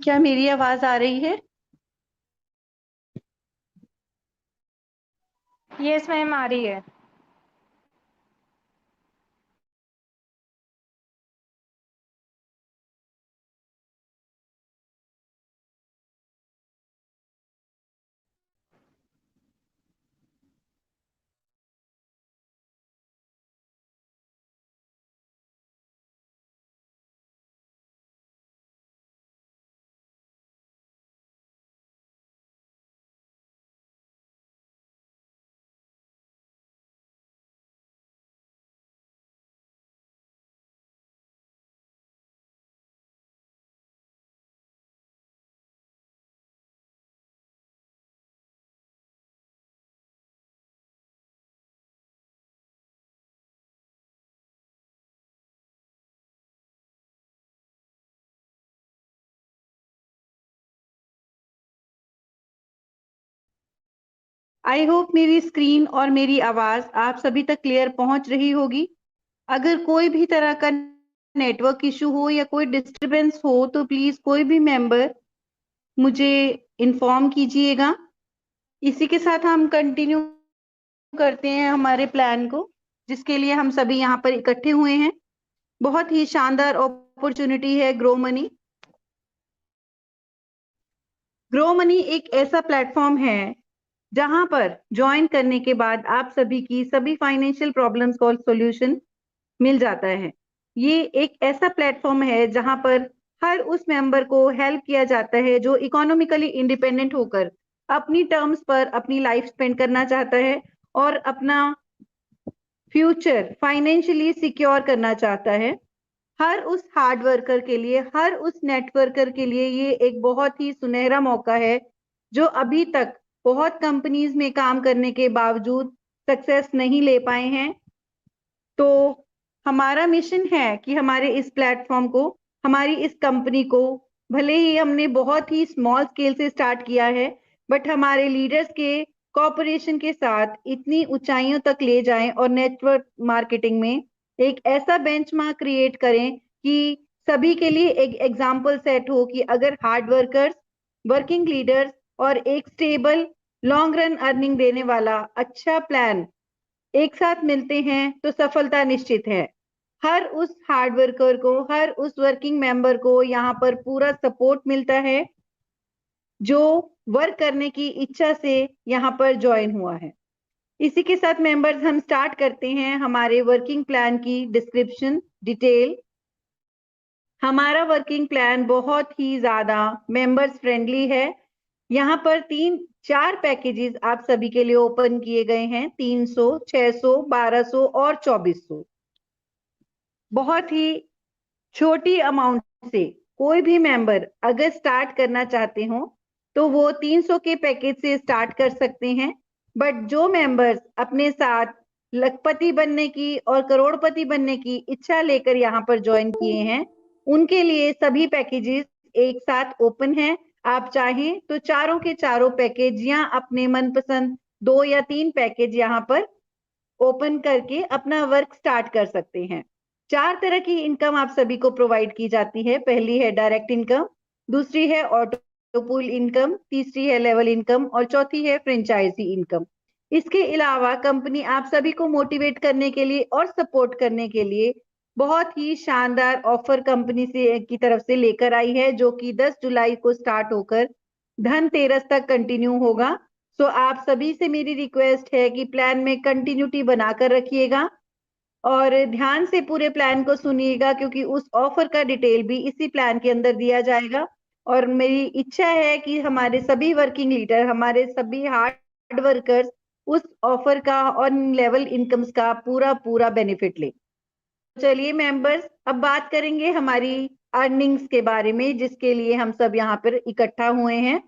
क्या मेरी आवाज आ रही है? यस मैम, आ रही है। आई होप मेरी स्क्रीन और मेरी आवाज आप सभी तक क्लियर पहुंच रही होगी। अगर कोई भी तरह का नेटवर्क इशू हो या कोई डिस्टरबेंस हो तो प्लीज कोई भी मेंबर मुझे इन्फॉर्म कीजिएगा। इसी के साथ हम कंटिन्यू करते हैं हमारे प्लान को, जिसके लिए हम सभी यहाँ पर इकट्ठे हुए हैं। बहुत ही शानदार अपॉर्चुनिटी है ग्रो मनी। ग्रो मनी एक ऐसा प्लेटफॉर्म है जहां पर ज्वाइन करने के बाद आप सभी की सभी फाइनेंशियल प्रॉब्लम्स का सॉल्यूशन मिल जाता है। ये एक ऐसा प्लेटफॉर्म है जहां पर हर उस मेंबर को हेल्प किया जाता है जो इकोनॉमिकली इंडिपेंडेंट होकर अपनी टर्म्स पर अपनी लाइफ स्पेंड करना चाहता है और अपना फ्यूचर फाइनेंशियली सिक्योर करना चाहता है। हर उस हार्ड वर्कर के लिए, हर उस नेटवर्कर के लिए ये एक बहुत ही सुनहरा मौका है जो अभी तक बहुत कंपनीज में काम करने के बावजूद सक्सेस नहीं ले पाए हैं। तो हमारा मिशन है कि हमारे इस प्लेटफॉर्म को, हमारी इस कंपनी को, भले ही हमने बहुत ही स्मॉल स्केल से स्टार्ट किया है, बट हमारे लीडर्स के कॉपरेशन के साथ इतनी ऊंचाइयों तक ले जाएं और नेटवर्क मार्केटिंग में एक ऐसा बेंचमार्क क्रिएट करें कि सभी के लिए एक एग्जाम्पल सेट हो कि अगर हार्ड वर्कर्स, वर्किंग लीडर्स और एक स्टेबल लॉन्ग रन अर्निंग देने वाला अच्छा प्लान एक साथ मिलते हैं तो सफलता निश्चित है। हर उस हार्ड वर्कर को, हर उस वर्किंग मेंबर को यहाँ पर पूरा सपोर्ट मिलता है जो वर्क करने की इच्छा से यहाँ पर ज्वाइन हुआ है। इसी के साथ मेंबर्स हम स्टार्ट करते हैं हमारे वर्किंग प्लान की डिस्क्रिप्शन डिटेल। हमारा वर्किंग प्लान बहुत ही ज्यादा मेंबर्स फ्रेंडली है। यहाँ पर 3-4 पैकेजेस आप सभी के लिए ओपन किए गए हैं, 300, 600, 1200 और 2400। बहुत ही छोटी अमाउंट से कोई भी मेंबर अगर स्टार्ट करना चाहते हो तो वो 300 के पैकेज से स्टार्ट कर सकते हैं। बट जो मेंबर्स अपने साथ लखपति बनने की और करोड़पति बनने की इच्छा लेकर यहाँ पर ज्वाइन किए हैं, उनके लिए सभी पैकेजेस एक साथ ओपन हैं। आप चाहें तो चारों के चारों पैकेज या अपने मनपसंद 2 या 3 पैकेज यहाँ पर ओपन करके अपना वर्क स्टार्ट कर सकते हैं। 4 तरह की इनकम आप सभी को प्रोवाइड की जाती है। पहली है डायरेक्ट इनकम, दूसरी है ऑटो पूल इनकम, तीसरी है लेवल इनकम और चौथी है फ्रेंचाइजी इनकम। इसके अलावा कंपनी आप सभी को मोटिवेट करने के लिए और सपोर्ट करने के लिए बहुत ही शानदार ऑफर कंपनी से की तरफ से लेकर आई है, जो कि 10 जुलाई को स्टार्ट होकर धनतेरस तक कंटिन्यू होगा। सो आप सभी से मेरी रिक्वेस्ट है कि प्लान में कंटिन्यूटी बनाकर रखिएगा और ध्यान से पूरे प्लान को सुनिएगा, क्योंकि उस ऑफर का डिटेल भी इसी प्लान के अंदर दिया जाएगा। और मेरी इच्छा है कि हमारे सभी वर्किंग लीडर, हमारे सभी हार्ड वर्कर्स उस ऑफर का और लेवल इनकम्स का पूरा पूरा बेनिफिट ले। चलिए मेंबर्स, अब बात करेंगे हमारी अर्निंग्स के बारे में, जिसके लिए हम सब यहाँ पर इकट्ठा हुए हैं।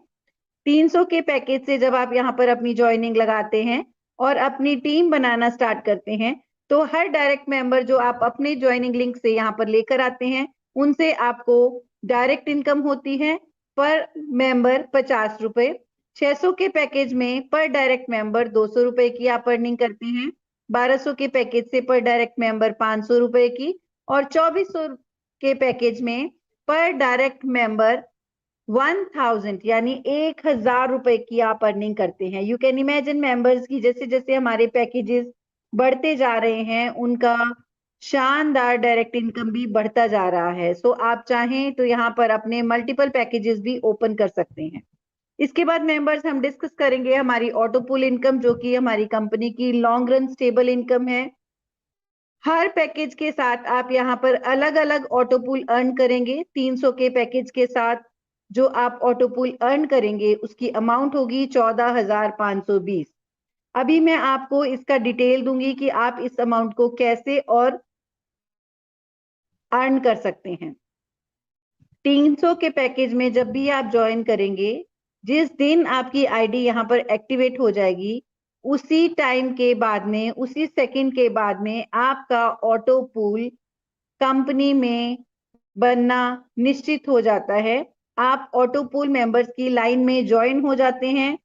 300 के पैकेज से जब आप यहाँ पर अपनी ज्वाइनिंग लगाते हैं और अपनी टीम बनाना स्टार्ट करते हैं, तो हर डायरेक्ट मेंबर जो आप अपने ज्वाइनिंग लिंक से यहाँ पर लेकर आते हैं, उनसे आपको डायरेक्ट इनकम होती है पर मेंबर 50 रुपए। 600 के पैकेज में पर डायरेक्ट मेंबर 200 रुपए की आप अर्निंग करते हैं। 1200 के पैकेज से पर डायरेक्ट मेंबर 500 रुपए की और 2400 के पैकेज में पर डायरेक्ट मेंबर 1000 यानी 1000 रुपए की आप अर्निंग करते हैं। यू कैन इमेजिन मेंबर्स की जैसे जैसे हमारे पैकेजेस बढ़ते जा रहे हैं उनका शानदार डायरेक्ट इनकम भी बढ़ता जा रहा है। सो आप चाहें तो यहाँ पर अपने मल्टीपल पैकेजेस भी ओपन कर सकते हैं। इसके बाद मेंबर्स हम डिस्कस करेंगे हमारी ऑटो पुल इनकम, जो कि हमारी कंपनी की लॉन्ग रन स्टेबल इनकम है। हर पैकेज के साथ आप यहाँ पर अलग अलग ऑटो पुल अर्न करेंगे। 300 के पैकेज के साथ जो आप ऑटो पुल अर्न करेंगे उसकी अमाउंट होगी 14,520। अभी मैं आपको इसका डिटेल दूंगी कि आप इस अमाउंट को कैसे और अर्न कर सकते हैं। 300 के पैकेज में जब भी आप ज्वाइन करेंगे, जिस दिन आपकी आईडी यहाँ पर एक्टिवेट हो जाएगी उसी टाइम के बाद में, उसी सेकंड के बाद में आपका ऑटो पूल कंपनी में बनना निश्चित हो जाता है। आप ऑटो पूल मेंबर्स की लाइन में ज्वाइन हो जाते हैं।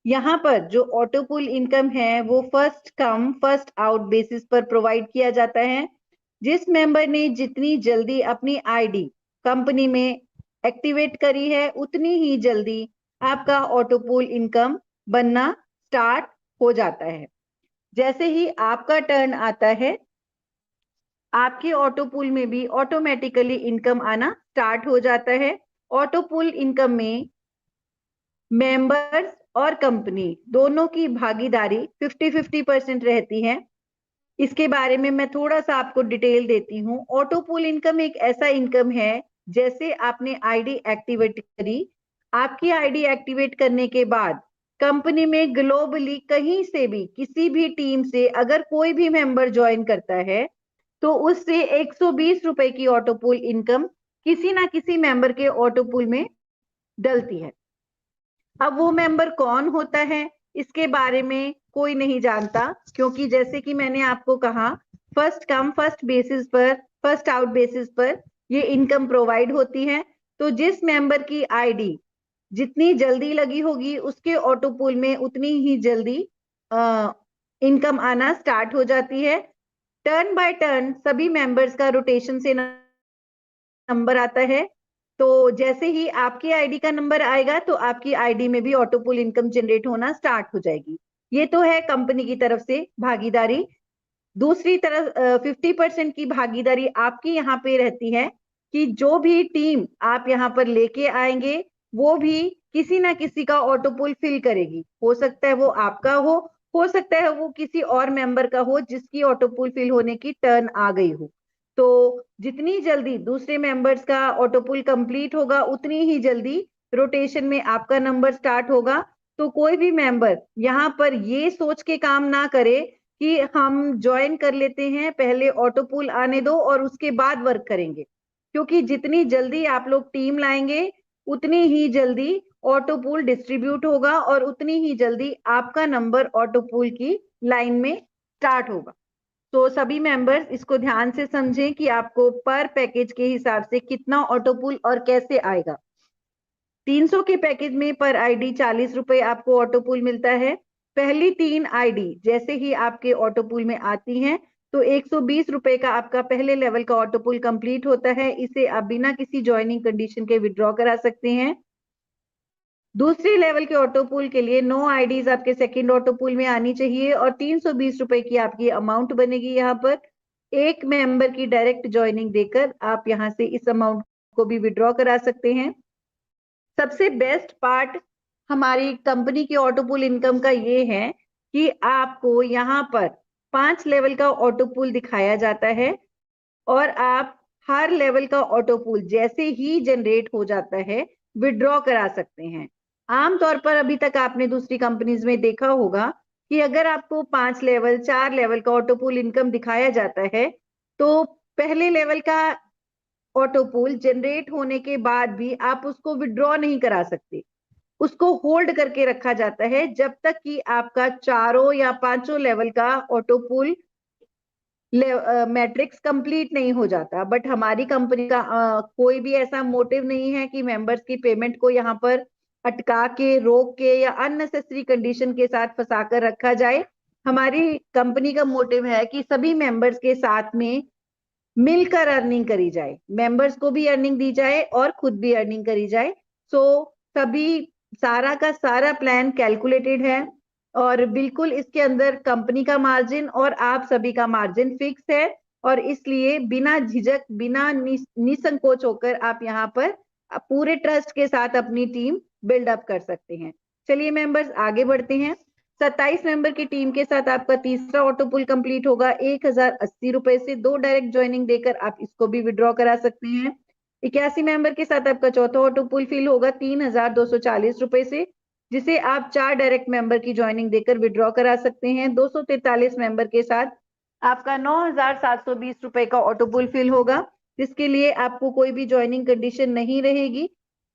यहाँ पर जो ऑटो पूल इनकम है वो first come first out basis पर प्रोवाइड किया जाता है। जिस मेंबर ने जितनी जल्दी अपनी आईडी कंपनी में एक्टिवेट करी है उतनी ही जल्दी आपका ऑटो पूल इनकम बनना स्टार्ट हो जाता है। जैसे ही आपका टर्न आता है आपके ऑटो पूल में भी ऑटोमेटिकली इनकम आना स्टार्ट हो जाता है। ऑटो पूल इनकम में मेंबर्स और कंपनी दोनों की भागीदारी 50-50% रहती है। इसके बारे में मैं थोड़ा सा आपको डिटेल देती हूँ। ऑटो पूल इनकम एक ऐसा इनकम है, जैसे आपने आईडी एक्टिवेट करी, आपकी आईडी एक्टिवेट करने के बाद कंपनी में ग्लोबली कहीं से भी किसी भी टीम से अगर कोई भी मेंबर ज्वाइन करता है तो उससे 120 रुपए की ऑटो पूल इनकम किसी ना किसी मेंबर के ऑटो पूल में डलती है। अब वो मेंबर कौन होता है इसके बारे में कोई नहीं जानता, क्योंकि जैसे कि मैंने आपको कहा फर्स्ट कम फर्स्ट बेसिस पर, फर्स्ट आउट बेसिस पर ये इनकम प्रोवाइड होती है। तो जिस मेंबर की आईडी जितनी जल्दी लगी होगी उसके ऑटो पूल में उतनी ही जल्दी इनकम आना स्टार्ट हो जाती है। टर्न बाय टर्न सभी मेंबर्स का रोटेशन से नंबर आता है। तो जैसे ही आपकी आईडी का नंबर आएगा तो आपकी आईडी में भी ऑटो पुल इनकम जनरेट होना स्टार्ट हो जाएगी। ये तो है कंपनी की तरफ से भागीदारी। दूसरी तरफ 50% की भागीदारी आपकी यहाँ पे रहती है कि जो भी टीम आप यहाँ पर लेके आएंगे वो भी किसी ना किसी का ऑटो पुल फिल करेगी। हो सकता है वो आपका हो सकता है वो किसी और मेंबर का हो जिसकी ऑटो पुल फिल होने की टर्न आ गई हो। तो जितनी जल्दी दूसरे मेंबर्स का ऑटो पुल कंप्लीट होगा उतनी ही जल्दी रोटेशन में आपका नंबर स्टार्ट होगा। तो कोई भी मेंबर यहाँ पर ये सोच के काम ना करे कि हम ज्वाइन कर लेते हैं, पहले ऑटो पूल आने दो और उसके बाद वर्क करेंगे, क्योंकि जितनी जल्दी आप लोग टीम लाएंगे उतनी ही जल्दी ऑटो पूल डिस्ट्रीब्यूट होगा और उतनी ही जल्दी आपका नंबर ऑटो पूल की लाइन में स्टार्ट होगा। तो सभी मेंबर्स इसको ध्यान से समझें कि आपको पर पैकेज के हिसाब से कितना ऑटो पूल और कैसे आएगा। 300 के पैकेज में पर आईडी 40 रुपए आपको ऑटो पूल मिलता है। पहली 3 आईडी जैसे ही आपके ऑटो पूल में आती हैं तो 120 रुपए का आपका पहले लेवल का ऑटो पूल कंप्लीट होता है। इसे आप बिना किसी ज्वाइनिंग कंडीशन के विड्रॉ करा सकते हैं। दूसरे लेवल के ऑटो पूल के लिए 9 आईडीज आपके सेकंड ऑटो पूल में आनी चाहिए और 320 रुपए की आपकी अमाउंट बनेगी। यहाँ पर एक मेंबर की डायरेक्ट ज्वाइनिंग देकर आप यहाँ से इस अमाउंट को भी विड्रॉ करा सकते हैं। सबसे बेस्ट पार्ट हमारी कंपनी की ऑटो पूल इनकम का ये है कि आपको यहाँ पर 5 लेवल का ऑटो पूल दिखाया जाता है और आप हर लेवल का ऑटो पूल जैसे ही जनरेट हो जाता है विड्रॉ करा सकते हैं। आमतौर पर अभी तक आपने दूसरी कंपनीज में देखा होगा कि अगर आपको 5 लेवल 4 लेवल का ऑटो पूल इनकम दिखाया जाता है तो पहले लेवल का ऑटो पूल जनरेट होने के बाद भी आप उसको विड्रॉ नहीं करा सकते, उसको होल्ड करके रखा जाता है जब तक कि आपका 4 या 5 लेवल का ऑटो पूल मैट्रिक्स कंप्लीट नहीं हो जाता। बट हमारी कंपनी का कोई भी ऐसा मोटिव नहीं है कि मेंबर्स की पेमेंट को यहाँ पर अटका के, रोक के या अननेसेसरी कंडीशन के साथ फंसा कर रखा जाए। हमारी कंपनी का मोटिव है कि सभी मेंबर्स के साथ में मिलकर अर्निंग करी जाए, मेंबर्स को भी अर्निंग दी जाए और खुद भी अर्निंग करी जाए। सो सभी सारा का सारा प्लान कैलकुलेटेड है और बिल्कुल इसके अंदर कंपनी का मार्जिन और आप सभी का मार्जिन फिक्स है और इसलिए बिना झिझक बिना निसंकोच होकर आप यहाँ पर पूरे ट्रस्ट के साथ अपनी टीम बिल्डअप कर सकते हैं। चलिए मेंबर्स आगे बढ़ते हैं। 27 मेंबर की टीम के साथ आपका तीसरा ऑटो पुल कंप्लीट होगा 1080 रुपए से। 2 डायरेक्ट ज्वाइनिंग देकर आप इसको भी विड्रॉ करा सकते हैं। 81 मेंबर के साथ आपका चौथा ऑटो पुल फिल होगा 3240 रुपए से, जिसे आप 4 डायरेक्ट मेंबर की ज्वाइनिंग देकर विड्रॉ करा सकते हैं। 243 मेंबर के साथ आपका 9720 रुपए का ऑटो पुल फिल होगा, जिसके लिए आपको कोई भी ज्वाइनिंग कंडीशन नहीं रहेगी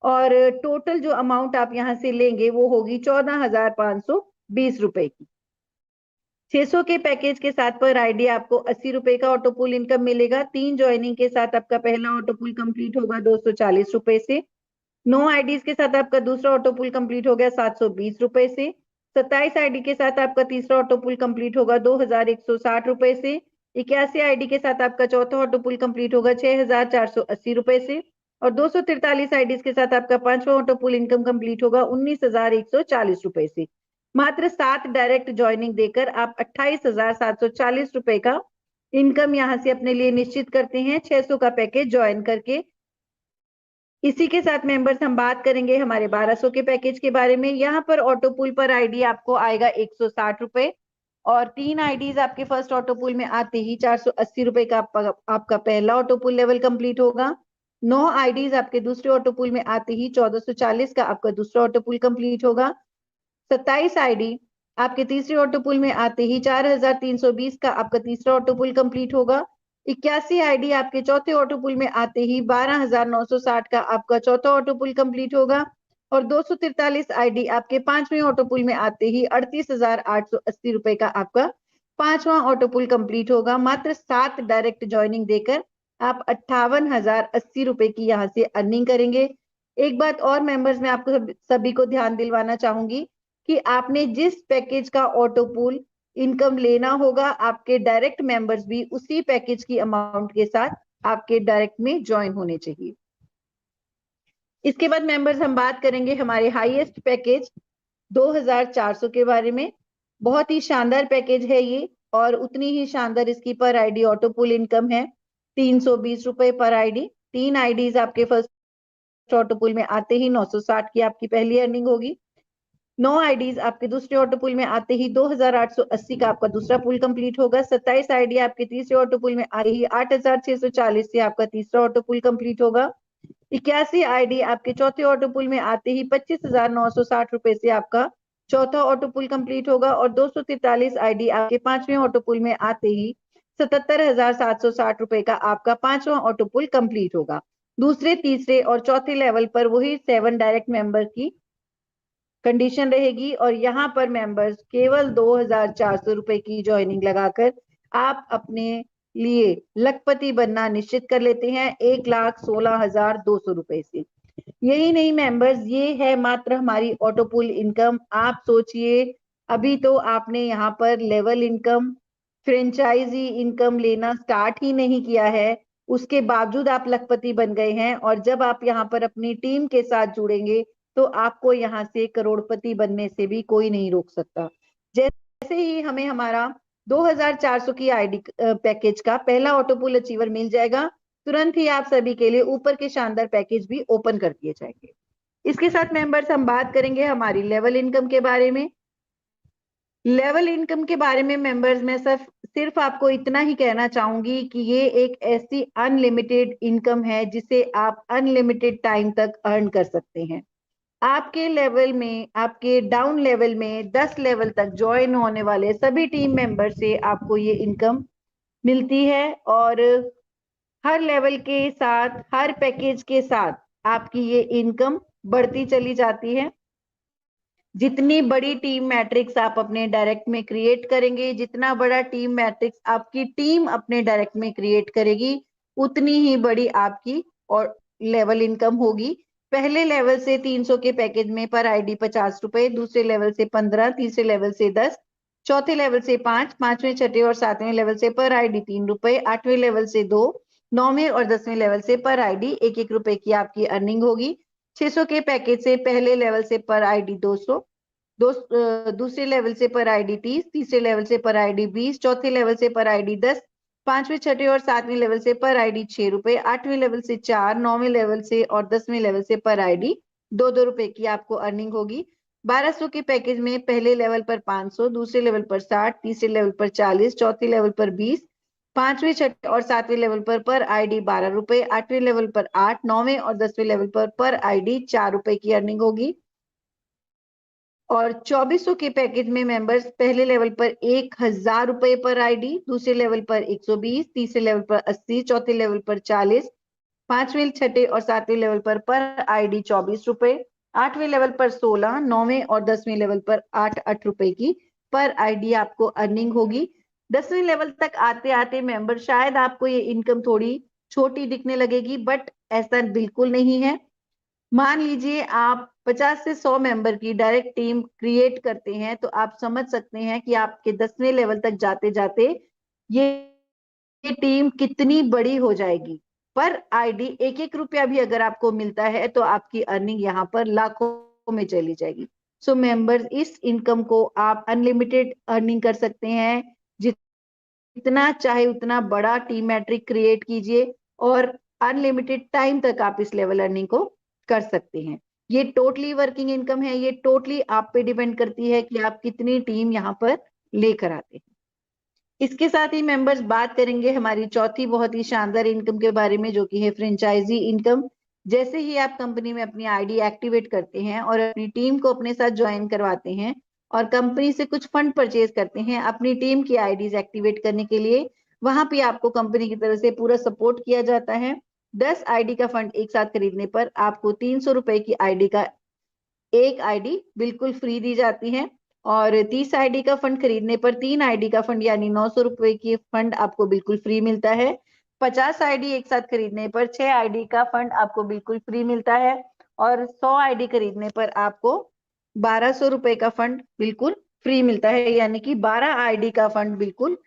और टोटल जो अमाउंट आप यहाँ से लेंगे वो होगी 14,520 रुपए की। 600 के पैकेज के साथ पर आईडी आपको 80 रुपए का ऑटो पुल इनकम मिलेगा। 3 ज्वाइनिंग के साथ आपका पहला ऑटो पुल कंप्लीट होगा 240 रुपए से। 9 आईडीज के साथ आपका दूसरा ऑटो पुल कंप्लीट हो गया 720 रुपए से। 27 आईडी के साथ आपका तीसरा ऑटो पुल कंप्लीट होगा 2160 रुपए से। 81 आईडी के साथ आपका चौथा ऑटो पुल कंप्लीट होगा 6480 रुपए से और 243 आईडीज के साथ आपका पांचवा ऑटो पुल इनकम कंप्लीट होगा 19140 रुपए से। मात्र 7 डायरेक्ट ज्वाइनिंग देकर आप 28,740 रुपए का इनकम यहाँ से अपने लिए निश्चित करते हैं 600 का पैकेज ज्वाइन करके। इसी के साथ मेंबर्स हम बात करेंगे हमारे 1200 के पैकेज के बारे में। यहाँ पर ऑटो पुल पर आईडी आपको आएगा 160 रुपए और 3 आईडीज आपके फर्स्ट ऑटो पुल में आते ही 480 रुपए का आपका पहला ऑटो पुल लेवल कंप्लीट होगा। 9 आईडीज आपके दूसरे ऑटो पुल में आते ही 1440 का आपका दूसरा ऑटो पुल कंप्लीट होगा। 27 आईडी आपके तीसरे ऑटो पुल में आते ही 4320 का आपका तीसरा ऑटो पुल कंप्लीट होगा। 81 आईडी आपके चौथे ऑटो पुल में आते ही 12,960 का आपका चौथा ऑटो पुल कंप्लीट होगा और 243 आईडी आपके पांचवें ऑटो पुल में आते ही 38,880 रुपए का आपका पांचवा ऑटो पुल कंप्लीट होगा। मात्र 7 डायरेक्ट ज्वाइनिंग देकर आप 58,080 रुपए की यहाँ से अर्निंग करेंगे। एक बात और मेंबर्स मैं आपको सभी को ध्यान दिलवाना चाहूंगी कि आपने जिस पैकेज का ऑटो पुल इनकम लेना होगा, आपके डायरेक्ट मेंबर्स भी उसी पैकेज की अमाउंट के साथ आपके डायरेक्ट में ज्वाइन होने चाहिए। इसके बाद मेंबर्स हम बात करेंगे हमारे हाईएस्ट पैकेज 2400 के बारे में। बहुत ही शानदार पैकेज है ये और उतनी ही शानदार इसकी पर आईडी ऑटो पुल इनकम है 320 रुपए पर आईडी। 3 आईडीज आपके फर्स्ट ऑटो पुल में आते ही 960 की आपकी पहली अर्निंग होगी। 9 आईडीज आपके दूसरे ऑटो पुल में आते ही 2880 का आपका दूसरा पुल कंप्लीट होगा। 27 आईडी आपके तीसरे ऑटो पुल में आते ही 8640 से आपका तीसरा ऑटो पुल कंप्लीट होगा। 81 आईडी आपके चौथे ऑटो पुल में आते ही 25,960 रुपए से आपका चौथा ऑटो पुल कंप्लीट होगा और 243 आईडी आपके पांचवें ऑटो पुल में आते ही 77,760 रुपए का आपका पांचवा ऑटो पुल कंप्लीट होगा। दूसरे, तीसरे और चौथे लेवल पर वही 7 डायरेक्ट मेंबर की कंडीशन रहेगी और यहाँ पर मेंबर्स केवल 2,400 रुपए की ज्वाइनिंग लगाकर आप अपने लिए लखपति बनना निश्चित कर लेते हैं 1,16,200 रुपए से। यही नहीं मेंबर्स, ये है मात्र हमारी ऑटो पुल इनकम। आप सोचिए, अभी तो आपने यहाँ पर लेवल इनकम, फ्रेंचाइजी इनकम लेना स्टार्ट ही नहीं किया है, उसके बावजूद आप लखपति बन गए हैं और जब आप यहाँ पर अपनी टीम के साथ जुड़ेंगे तो आपको यहाँ से करोड़पति बनने से भी कोई नहीं रोक सकता। जैसे ही हमें हमारा 2400 की आईडी पैकेज का पहला ऑटो पुल अचीवर मिल जाएगा, तुरंत ही आप सभी के लिए ऊपर के शानदार पैकेज भी ओपन कर दिए जाएंगे। इसके साथ मेंबर्स हम बात करेंगे हमारी लेवल इनकम के बारे में। लेवल इनकम के बारे में मेंबर्स मैं सिर्फ आपको इतना ही कहना चाहूंगी कि ये एक ऐसी अनलिमिटेड इनकम है जिसे आप अनलिमिटेड टाइम तक अर्न कर सकते हैं। आपके लेवल में, आपके डाउन लेवल में 10 लेवल तक ज्वाइन होने वाले सभी टीम मेंबर से आपको ये इनकम मिलती है और हर लेवल के साथ, हर पैकेज के साथ आपकी ये इनकम बढ़ती चली जाती है। जितनी बड़ी टीम मैट्रिक्स आप अपने डायरेक्ट में क्रिएट करेंगे, जितना बड़ा टीम मैट्रिक्स आपकी टीम अपने डायरेक्ट में क्रिएट करेगी, उतनी ही बड़ी आपकी और लेवल इनकम होगी। पहले लेवल से 300 के पैकेज में पर आईडी 50 रुपए, दूसरे लेवल से 15, तीसरे लेवल से 10, चौथे लेवल से 5, पांचवें, छठे और सातवें लेवल से पर आईडी 3 रुपए, आठवें लेवल से 2, 9वें और 10वें लेवल से पर आईडी 1-1 रुपए की आपकी अर्निंग होगी। 600 के पैकेज से पहले लेवल से पर आईडी 200, दूसरे लेवल से पर आईडी 30, तीसरे लेवल से पर आईडी 20, चौथे लेवल से पर आईडी 10, पांचवें छठे और सातवें लेवल से पर आईडी 6 रुपए, आठवें लेवल से 4, नौवें लेवल से और 10वें लेवल से पर आईडी 2-2 रुपए की आपको अर्निंग होगी। 1200 के पैकेज में पहले लेवल पर 500, दूसरे लेवल पर 60, तीसरे लेवल पर 40, चौथे लेवल पर 20, पांचवें छठे और सातवें लेवल पर आईडी 12 रुपए, आठवें लेवल पर 8, नौवें और 10वें लेवल पर आईडी 4 रुपए की अर्निंग होगी। और 2400 के पैकेज में मेंबर्स पहले लेवल पर 1000 रुपए पर आईडी, दूसरे लेवल पर 120, तीसरे लेवल पर 80, चौथे लेवल पर 40, पांचवें छठे और सातवें लेवल पर आईडी 24 रुपए, आठवें लेवल पर 16, नौवें और 10वें लेवल पर 8 रुपए की पर आईडी आपको अर्निंग होगी। 10वें लेवल तक आते आते मेंबर शायद आपको ये इनकम थोड़ी छोटी दिखने लगेगी, बट ऐसा बिल्कुल नहीं है। मान लीजिए आप 50 से 100 मेंबर की डायरेक्ट टीम क्रिएट करते हैं, तो आप समझ सकते हैं कि आपके 10वें लेवल तक जाते जाते ये टीम कितनी बड़ी हो जाएगी। पर आईडी 1-1 रुपया भी अगर आपको मिलता है तो आपकी अर्निंग यहाँ पर लाखों में चली जाएगी। सो मेंबर्स, इस इनकम को आप अनलिमिटेड अर्निंग कर सकते हैं। जितना चाहे उतना बड़ा टीम मैट्रिक क्रिएट कीजिए और अनलिमिटेड टाइम तक आप इस लेवल अर्निंग को कर सकते हैं। ये टोटली वर्किंग इनकम है, ये टोटली आप पे डिपेंड करती है कि आप कितनी टीम यहाँ पर लेकर आते हैं। इसके साथ ही मेंबर्स बात करेंगे हमारी चौथी बहुत ही शानदार इनकम के बारे में, जो कि है फ्रेंचाइजी इनकम। जैसे ही आप कंपनी में अपनी आईडी एक्टिवेट करते हैं और अपनी टीम को अपने साथ ज्वाइन करवाते हैं और कंपनी से कुछ फंड परचेज करते हैं अपनी टीम की आईडीज एक्टिवेट करने के लिए, वहां पे आपको कंपनी की तरफ से पूरा सपोर्ट किया जाता है। 10 आईडी का फंड एक साथ खरीदने पर आपको 300 रुपए की आईडी का एक आईडी बिल्कुल फ्री दी जाती है, और 30 आईडी का फंड खरीदने पर 3 आईडी का फंड यानी 900 रुपए की फंड आपको बिल्कुल फ्री मिलता है। 50 आईडी एक साथ खरीदने पर 6 आईडी का फंड आपको बिल्कुल फ्री मिलता है, और 100 आईडी खरीदने पर आपको 1200 रुपए का फंड बिल्कुल फ्री मिलता है, यानी कि 12 आईडी का फंड बिल्कुल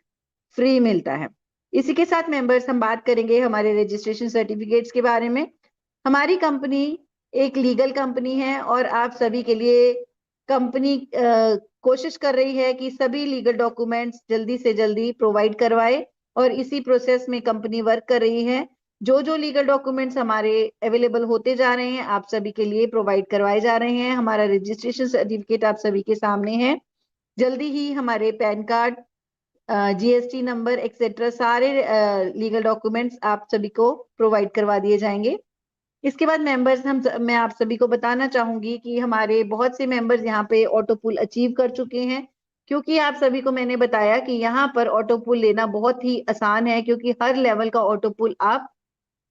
फ्री मिलता है। इसी के साथ मेंबर्स, हम बात करेंगे हमारे रजिस्ट्रेशन सर्टिफिकेट्स के बारे में। हमारी कंपनी एक लीगल कंपनी है और आप सभी के लिए कंपनी कोशिश कर रही है कि सभी लीगल डॉक्यूमेंट्स जल्दी से जल्दी प्रोवाइड करवाए, और इसी प्रोसेस में कंपनी वर्क कर रही है। जो जो लीगल डॉक्यूमेंट्स हमारे अवेलेबल होते जा रहे हैं, आप सभी के लिए प्रोवाइड करवाए जा रहे हैं। हमारा रजिस्ट्रेशन सर्टिफिकेट आप सभी के सामने है। जल्दी ही हमारे pan card, GST number etcetera सारे लीगल डॉक्यूमेंट्स आप सभी को प्रोवाइड करवा दिए जाएंगे। इसके बाद मेंबर्स, मैं आप सभी को बताना चाहूंगी कि हमारे बहुत से मेंबर्स यहाँ पे ऑटो पुल अचीव कर चुके हैं, क्योंकि आप सभी को मैंने बताया कि यहाँ पर ऑटो पुल लेना बहुत ही आसान है, क्योंकि हर लेवल का ऑटो पुल आप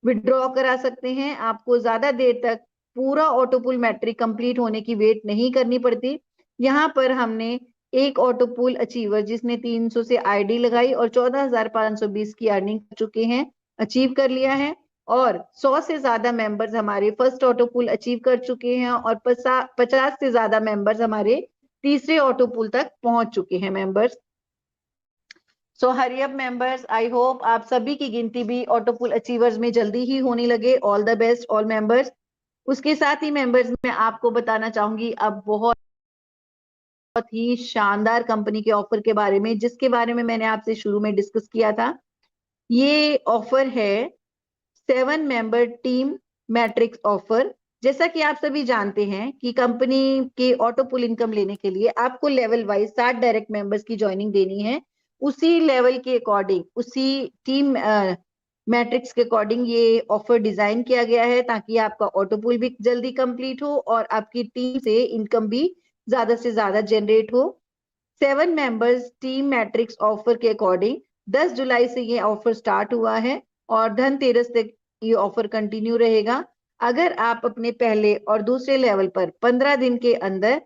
विड्रॉ करा सकते हैं। आपको ज्यादा देर तक पूरा ऑटो पुल मैट्रिक कंप्लीट होने की वेट नहीं करनी पड़ती। यहाँ पर हमने एक ऑटो पुल अचीवर जिसने 300 से आईडी लगाई और 14,520 की अर्निंग कर चुके हैं, अचीव कर लिया है। और 100 से ज्यादा मेंबर्स हमारे फर्स्ट ऑटो पुल अचीव कर चुके हैं, और 50 से ज्यादा मेंबर्स हमारे तीसरे ऑटो पुल तक पहुंच चुके हैं members. So hurry up members, I hope आप सभी की गिनती भी ऑटो पुल अचीवर्स में जल्दी ही होने लगे। All the best all members. उसके साथ ही मेंबर्स, मैं आपको बताना चाहूंगी अब बहुत ही शानदार कंपनी के ऑफर के बारे में, जिसके बारे में मैंने आपसे शुरू में डिस्कस किया था। ये ऑफर है 7 मेंबर टीम मैट्रिक्स ऑफर। जैसा कि आप सभी जानते हैं कि कंपनी के ऑटो पुल इनकम लेने के लिए आपको लेवल वाइज 60 डायरेक्ट मेंबर्स की ज्वाइनिंग देनी है। उसी लेवल के अकॉर्डिंग, उसी टीम मैट्रिक्स के अकॉर्डिंग ये ऑफर डिजाइन किया गया है, ताकि आपका ऑटो पुल भी जल्दी कंप्लीट हो और आपकी टीम से इनकम भी ज्यादा से ज्यादा जनरेट हो। 7 मेंबर्स टीम मैट्रिक्स ऑफर के अकॉर्डिंग 10 जुलाई से ये ऑफर स्टार्ट हुआ है और धनतेरस तक ये ऑफर कंटिन्यू रहेगा। अगर आप अपने पहले और दूसरे लेवल पर 15 दिन के अंदर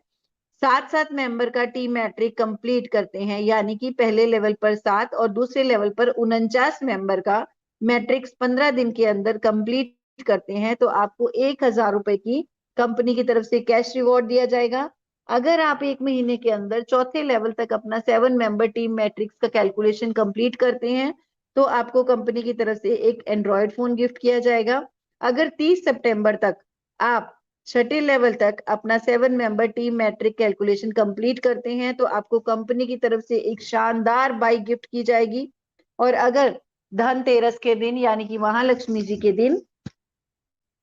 7-7 मेंबर का टीम मैट्रिक कंप्लीट करते हैं, यानी कि पहले लेवल पर 7 और दूसरे लेवल पर 49 मेंबर का मैट्रिक्स 15 दिन के अंदर कंप्लीट करते हैं, तो आपको 1,000 रुपए की कंपनी की तरफ से कैश रिवॉर्ड दिया जाएगा। अगर आप 1 महीने के अंदर चौथे लेवल तक अपना 7 मेंबर टीम मैट्रिक्स का कैलकुलेशन कंप्लीट करते हैं, तो आपको कंपनी की तरफ से एक एंड्रॉयड फोन गिफ्ट किया जाएगा। अगर 30 सितंबर तक आप छठे लेवल तक अपना 7 member team metric calculation complete करते हैं तो आपको कंपनी की तरफ से एक शानदार बाइक गिफ्ट की जाएगी। और अगर धनतेरस के दिन यानी कि महालक्ष्मी जी के दिन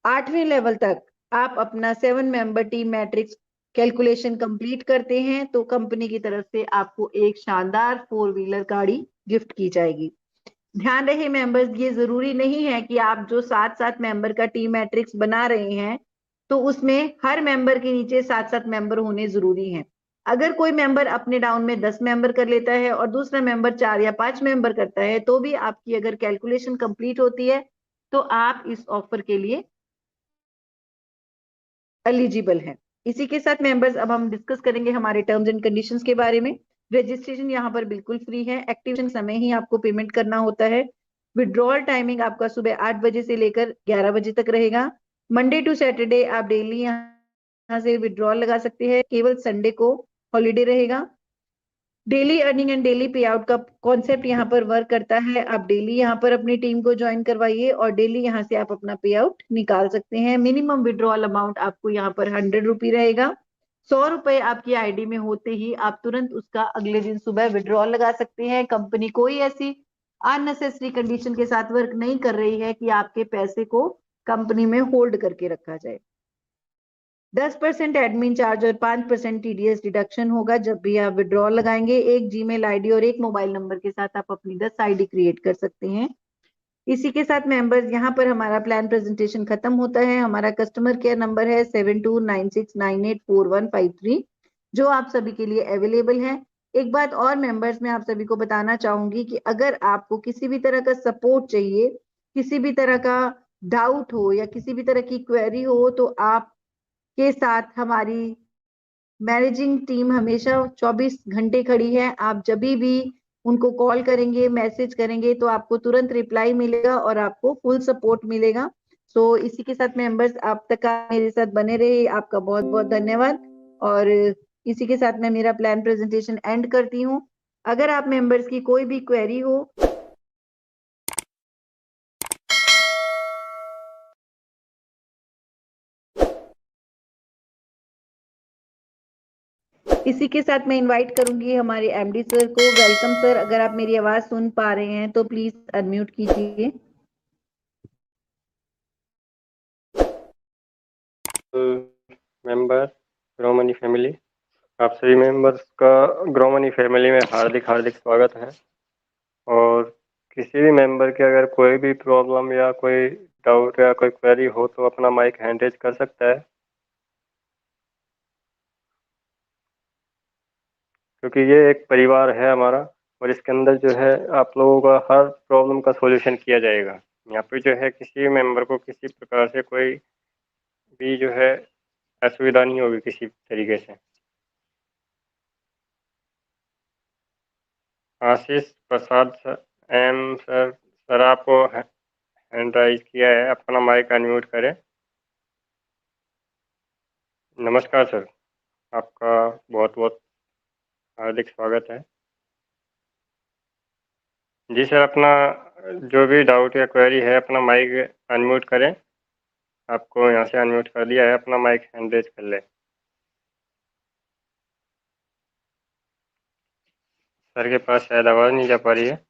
8वें लेवल तक आप अपना 7 member team matrix calculation complete करते हैं तो कंपनी की तरफ से आपको एक शानदार 4 व्हीलर गाड़ी गिफ्ट की जाएगी। ध्यान रहे मेंबर्स, ये जरूरी नहीं है कि आप जो 7 7 मेंबर का टीम मैट्रिक्स बना रहे हैं तो उसमें हर मेंबर के नीचे 7 7 मेंबर होने जरूरी हैं। अगर कोई मेंबर अपने डाउन में 10 मेंबर कर लेता है और दूसरा मेंबर 4 या 5 मेंबर करता है तो भी आपकी अगर कैलकुलेशन कंप्लीट होती है तो आप इस ऑफर के लिए एलिजिबल है। इसी के साथ मेंबर्स अब हम डिस्कस करेंगे हमारे टर्म्स एंड कंडीशंस के बारे में। रजिस्ट्रेशन यहाँ पर बिल्कुल फ्री है, एक्टिवेशन समय ही आपको पेमेंट करना होता है। विड्रॉल टाइमिंग आपका सुबह 8 बजे से लेकर 11 बजे तक रहेगा। मंडे टू सैटरडे आप डेली यहाँ से विड्रॉल लगा सकते हैं, केवल संडे को हॉलीडे रहेगा। डेली अर्निंग एंड डेली पे आउट का कॉन्सेप्ट यहाँ पर वर्क करता है। आप डेली यहाँ पर अपनी टीम को ज्वाइन करवाइए और डेली यहाँ से आप अपना पे आउट निकाल सकते हैं। मिनिमम विड्रॉल अमाउंट आपको यहाँ पर 100 रुपी रहेगा। 100 रुपए आपकी आईडी में होते ही आप तुरंत उसका अगले दिन सुबह विड्रॉल लगा सकते हैं। कंपनी कोई ऐसी अननेसेसरी कंडीशन के साथ वर्क नहीं कर रही है कि आपके पैसे को कंपनी में होल्ड करके रखा जाए। 10% एडमिन चार्ज और 5% टीडीएस डिडक्शन होगा जब भी आप विड्रॉल लगाएंगे। एक जीमेल आईडी और एक मोबाइल नंबर के साथ आप अपनी 10 आईडी क्रिएट कर सकते हैं। इसी के साथ मेंबर्स यहाँ पर हमारा प्लान प्रेजेंटेशन खत्म होता है। हमारा कस्टमर केयर नंबर है 7296984153 जो आप सभी के लिए अवेलेबल है। एक बात और मेंबर्स, मैं आप सभी को बताना चाहूंगी कि अगर आपको किसी भी तरह का सपोर्ट चाहिए, किसी भी तरह का डाउट हो या किसी भी तरह की क्वेरी हो तो आप के साथ हमारी मैनेजिंग टीम हमेशा 24 घंटे खड़ी है। आप जब भी उनको कॉल करेंगे, मैसेज करेंगे तो आपको तुरंत रिप्लाई मिलेगा और आपको फुल सपोर्ट मिलेगा। सो इसी के साथ मेंबर्स आप तक मेरे साथ बने रहे, आपका बहुत बहुत धन्यवाद। और इसी के साथ मैं मेरा प्लान प्रेजेंटेशन एंड करती हूँ। अगर आप मेंबर्स की कोई भी क्वेरी हो इसी के साथ मैं इनवाइट करूंगी हमारे एमडी सर को। वेलकम सर, अगर आप मेरी आवाज सुन पा रहे हैं तो प्लीज अनम्यूट कीजिए। मेंबर ग्रो मनी फैमिली, आप सभी मेंबर्स का ग्रो मनी फैमिली में हार्दिक हार्दिक स्वागत है। और किसी भी मेंबर के अगर कोई भी प्रॉब्लम या कोई डाउट या कोई क्वेरी हो तो अपना माइक हैंड रेज कर सकता है, क्योंकि ये एक परिवार है हमारा और इसके अंदर जो है आप लोगों का हर प्रॉब्लम का सॉल्यूशन किया जाएगा। यहाँ पे जो है किसी भी मेंबर को किसी प्रकार से कोई भी जो है असुविधा नहीं होगी किसी तरीके से। आशीष प्रसाद सर, सर आपको हैंड राइज किया है, अपना माइक अनम्यूट करें। नमस्कार सर, आपका बहुत बहुत हार्दिक स्वागत है। जी सर, अपना जो भी डाउट या क्वेरी है अपना माइक अनम्यूट करें। आपको यहाँ से अनम्यूट कर दिया है, अपना माइक हैंड रेज कर लें। सर के पास शायद आवाज़ नहीं जा पा रही है।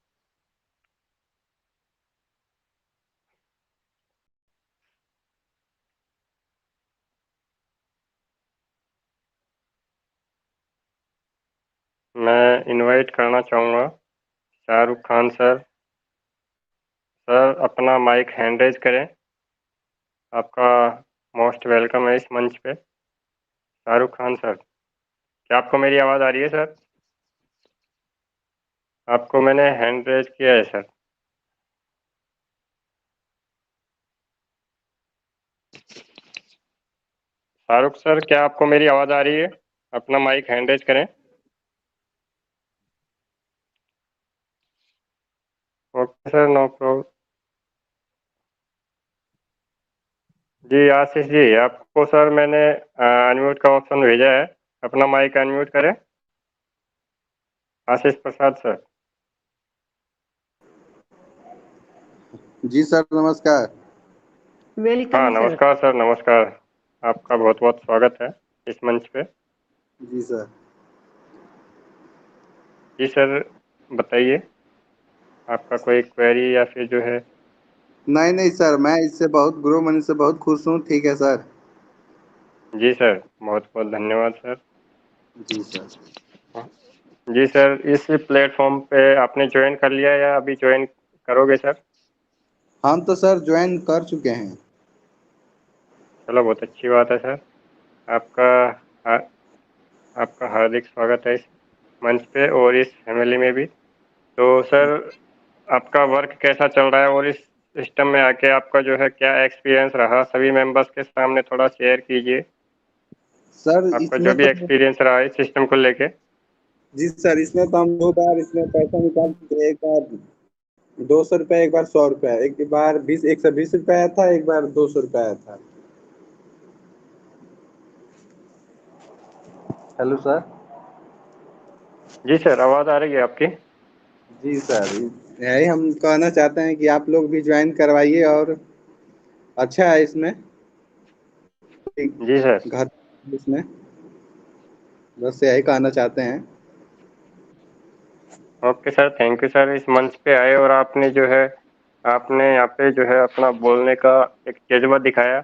मैं इनवाइट करना चाहूँगा शाहरुख खान सर। सर अपना माइक हैंड रेज करें, आपका मोस्ट वेलकम है इस मंच पे। शाहरुख खान सर, क्या आपको मेरी आवाज़ आ रही है सर? आपको मैंने हैंड रेज किया है सर। शाहरुख सर, क्या आपको मेरी आवाज़ आ रही है? अपना माइक हैंड रेज करें। Okay sir, no problem. जी आशीष जी, आपको सर मैंने अनम्यूट का ऑप्शन भेजा है, अपना माइक अनम्यूट करें। आशीष प्रसाद सर। जी सर, नमस्कार। वेलकम हाँ सर। नमस्कार सर, नमस्कार। आपका बहुत बहुत स्वागत है इस मंच पे। जी सर। जी सर, बताइए आपका कोई क्वेरी या फिर जो है। नहीं नहीं सर, मैं इससे बहुत ग्रो मनी से बहुत खुश हूँ। ठीक है सर। जी सर, बहुत बहुत धन्यवाद सर। जी सर। जी सर, इस प्लेटफॉर्म पे आपने ज्वाइन कर लिया या अभी ज्वाइन करोगे सर? हम तो सर ज्वाइन कर चुके हैं। चलो, बहुत अच्छी बात है सर। आपका हा- आपका हार्दिक स्वागत है इस मंच पे और इस फैमिली में भी। तो सर, आपका वर्क कैसा चल रहा है और इस सिस्टम में आके आपका जो है क्या एक्सपीरियंस रहा, सभी मेंबर्स के सामने थोड़ा शेयर कीजिए। सर आपका जो इसमें भी तो एक्सपीरियंस रहा है इस सिस्टम को लेके। जी सर, इसमें तो हम 2 बार इसमें पैसा निकाल चुके हैं। एक बार 200 रुपये, एक बार 100 रुपये, एक बार 120 रुपये आया था, एक बार 200 रुपये आया था। Hello sir. जी सर, आवाज़ आ रही है आपकी। जी सर, यही हम कहना चाहते हैं कि आप लोग भी ज्वाइन करवाइए और अच्छा है इसमें जी सर। घर इसमें, बस यही कहना चाहते हैं। Okay sir, thank you sir, इस मंच पे आए और आपने जो है आपने यहाँ पे जो है अपना बोलने का एक जज्बा दिखाया,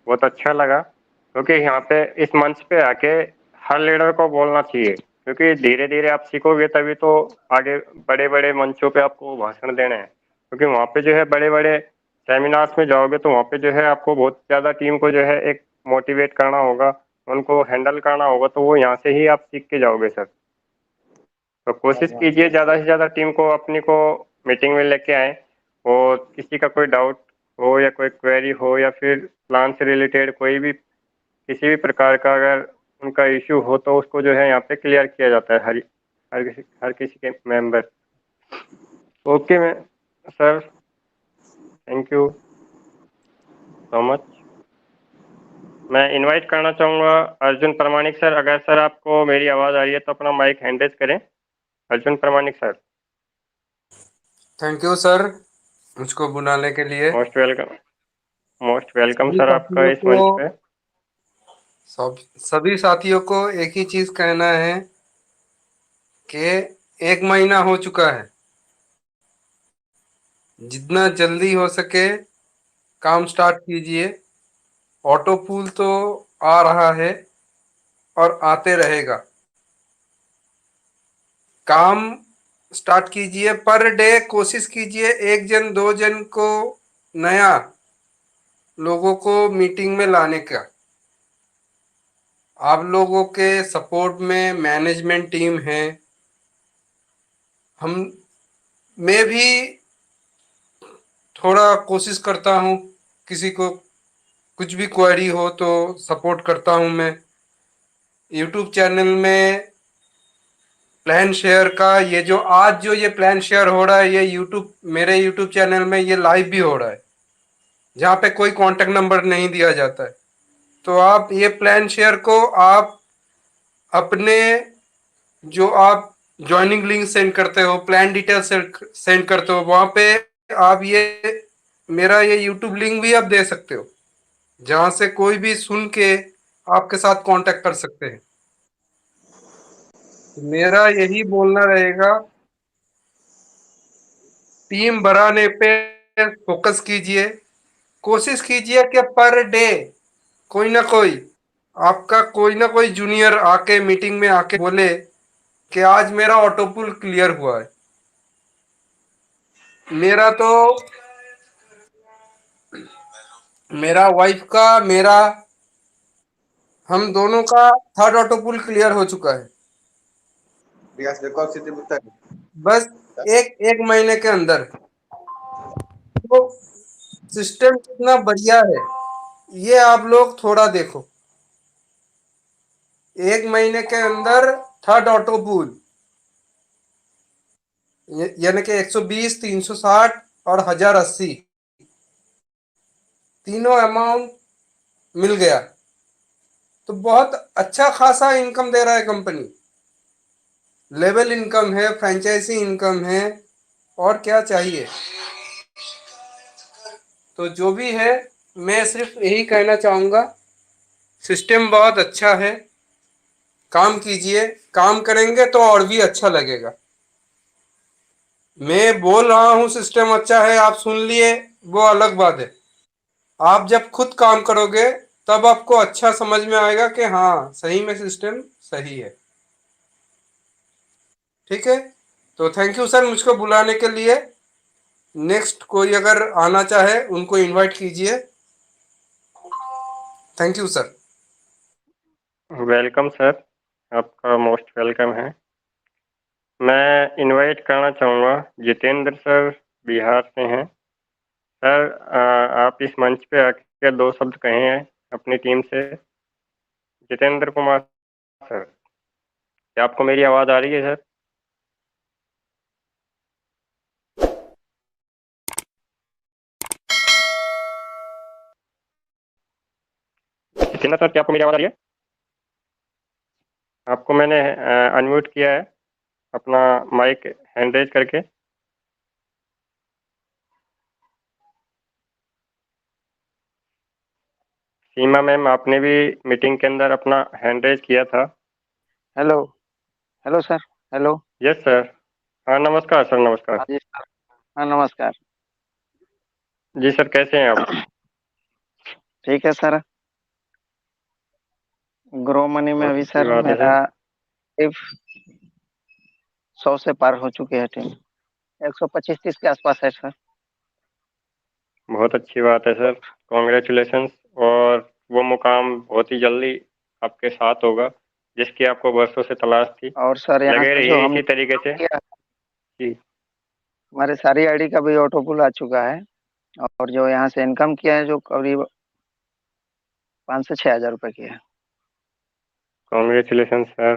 बहुत अच्छा लगा। क्योंकि यहाँ पे इस मंच पे आके हर लीडर को बोलना चाहिए, क्योंकि धीरे धीरे आप सीखोगे तभी तो आगे बड़े बड़े मंचों पे आपको भाषण देने हैं। क्योंकि वहाँ पे जो है बड़े बड़े सेमिनार्स में जाओगे तो वहाँ पे जो है आपको बहुत ज़्यादा टीम को जो है एक मोटिवेट करना होगा, उनको हैंडल करना होगा, तो वो यहाँ से ही आप सीख के जाओगे सर। तो कोशिश कीजिए ज़्यादा से ज़्यादा टीम को अपनी को मीटिंग में लेके आए, और किसी का कोई डाउट हो या कोई क्वेरी हो या फिर प्लान से रिलेटेड कोई भी किसी भी प्रकार का अगर उनका इश्यू हो तो उसको जो है यहाँ पे क्लियर किया जाता है हर किसी के मेंबर। ओके मैं sir, thank you so much. मैं इनवाइट करना चाहूँगा अर्जुन प्रमाणिक सर। अगर सर आपको मेरी आवाज़ आ रही है तो अपना माइक हैंड रेज करें। अर्जुन प्रमाणिक सर, थैंक यू सर मुझको बुलाने के लिए। Most welcome. मोस्ट वेलकम सभी सर आपका साथियों इस को मंच पे। सभी साथियों को एक ही चीज कहना है कि 1 महीना हो चुका है। जितना जल्दी हो सके काम स्टार्ट कीजिए। ऑटो पूल तो आ रहा है और आते रहेगा। काम स्टार्ट कीजिए। पर डे कोशिश कीजिए 1 जन 2 जन को नया लोगों को मीटिंग में लाने का। आप लोगों के सपोर्ट में मैनेजमेंट टीम है। हम मैं भी थोड़ा कोशिश करता हूँ, किसी को कुछ भी क्वेरी हो तो सपोर्ट करता हूँ मैं। यूट्यूब चैनल में प्लान शेयर का ये प्लान शेयर हो रहा है, ये यूट्यूब मेरे यूट्यूब चैनल में ये लाइव भी हो रहा है, जहाँ पे कोई कांटेक्ट नंबर नहीं दिया जाता है। तो आप ये प्लान शेयर को आप अपने जो आप ज्वाइनिंग लिंक सेंड करते हो, प्लान डिटेल सेंड करते हो, वहाँ पे आप ये मेरा ये यूट्यूब लिंक भी आप दे सकते हो, जहाँ से कोई भी सुन के आपके साथ कांटेक्ट कर सकते हैं। मेरा यही बोलना रहेगा, टीम बढ़ाने पे फोकस कीजिए। कोशिश कीजिए कि पर डे कोई ना कोई जूनियर आके मीटिंग में आके बोले कि आज मेरा ऑटो पुल क्लियर हुआ है। मेरा तो मेरा वाइफ का मेरा हम दोनों का थर्ड ऑटो पुल क्लियर हो चुका है, बस एक एक महीने के अंदर। तो सिस्टम कितना बढ़िया है ये आप लोग थोड़ा देखो। 1 महीने के अंदर थर्ड ऑटो पुल, यानी कि 120 360 और 1080 तीनों अमाउंट मिल गया। तो बहुत अच्छा खासा इनकम दे रहा है कंपनी। लेवल इनकम है, फ्रेंचाइजी इनकम है, और क्या चाहिए। तो जो भी है, मैं सिर्फ यही कहना चाहूँगा सिस्टम बहुत अच्छा है, काम कीजिए, काम करेंगे तो और भी अच्छा लगेगा। मैं बोल रहा हूँ सिस्टम अच्छा है, आप सुन लिए वो अलग बात है। आप जब खुद काम करोगे तब आपको अच्छा समझ में आएगा कि हाँ सही में सिस्टम सही है। ठीक है, तो थैंक यू सर मुझको बुलाने के लिए। नेक्स्ट कोई अगर आना चाहे उनको इनवाइट कीजिए। Thank you sir. Welcome sir, आपका मोस्ट वेलकम है। मैं इनवाइट करना चाहूँगा जितेंद्र सर, बिहार से हैं। सर आप इस मंच पे आके 2 शब्द कहे हैं अपनी टीम से। जितेंद्र कुमार सर, क्या आपको मेरी आवाज़ आ रही है सर? जितेंद्र सर, क्या आपको मेरी आवाज़ आ रही है? आपको मैंने अनम्यूट किया है, अपना माइक हैंड रेज करके। सीमा मैम, आपने भी मीटिंग के अंदर अपना हैंड रेज किया था। Hello hello sir. Hello. Yes sir. हाँ नमस्कार सर, नमस्कार। हाँ जी सर। हाँ नमस्कार। जी सर, कैसे हैं आप? ठीक है सर। ग्रो मनी में बहुत अभी अच्छी सर बात है मेरा सर। सिर्फ 100 से पार हो चुके हैं टीम। 125-30 के आसपास है सर। बहुत अच्छी बात है सर, कॉन्ग्रेचुलेशंस। और वो मुकाम बहुत ही जल्दी आपके साथ होगा जिसकी आपको वर्षों से तलाश थी। और सर यहाँ लगे से जो रहिए हम इसी तरीके से। किया, जी। हमारे सारी आईडी का भी ऑटो पुल आ चुका है। और जो यहाँ से इनकम किया है जो करीब 5 से 6 हजार रुपए की है। Congratulations sir.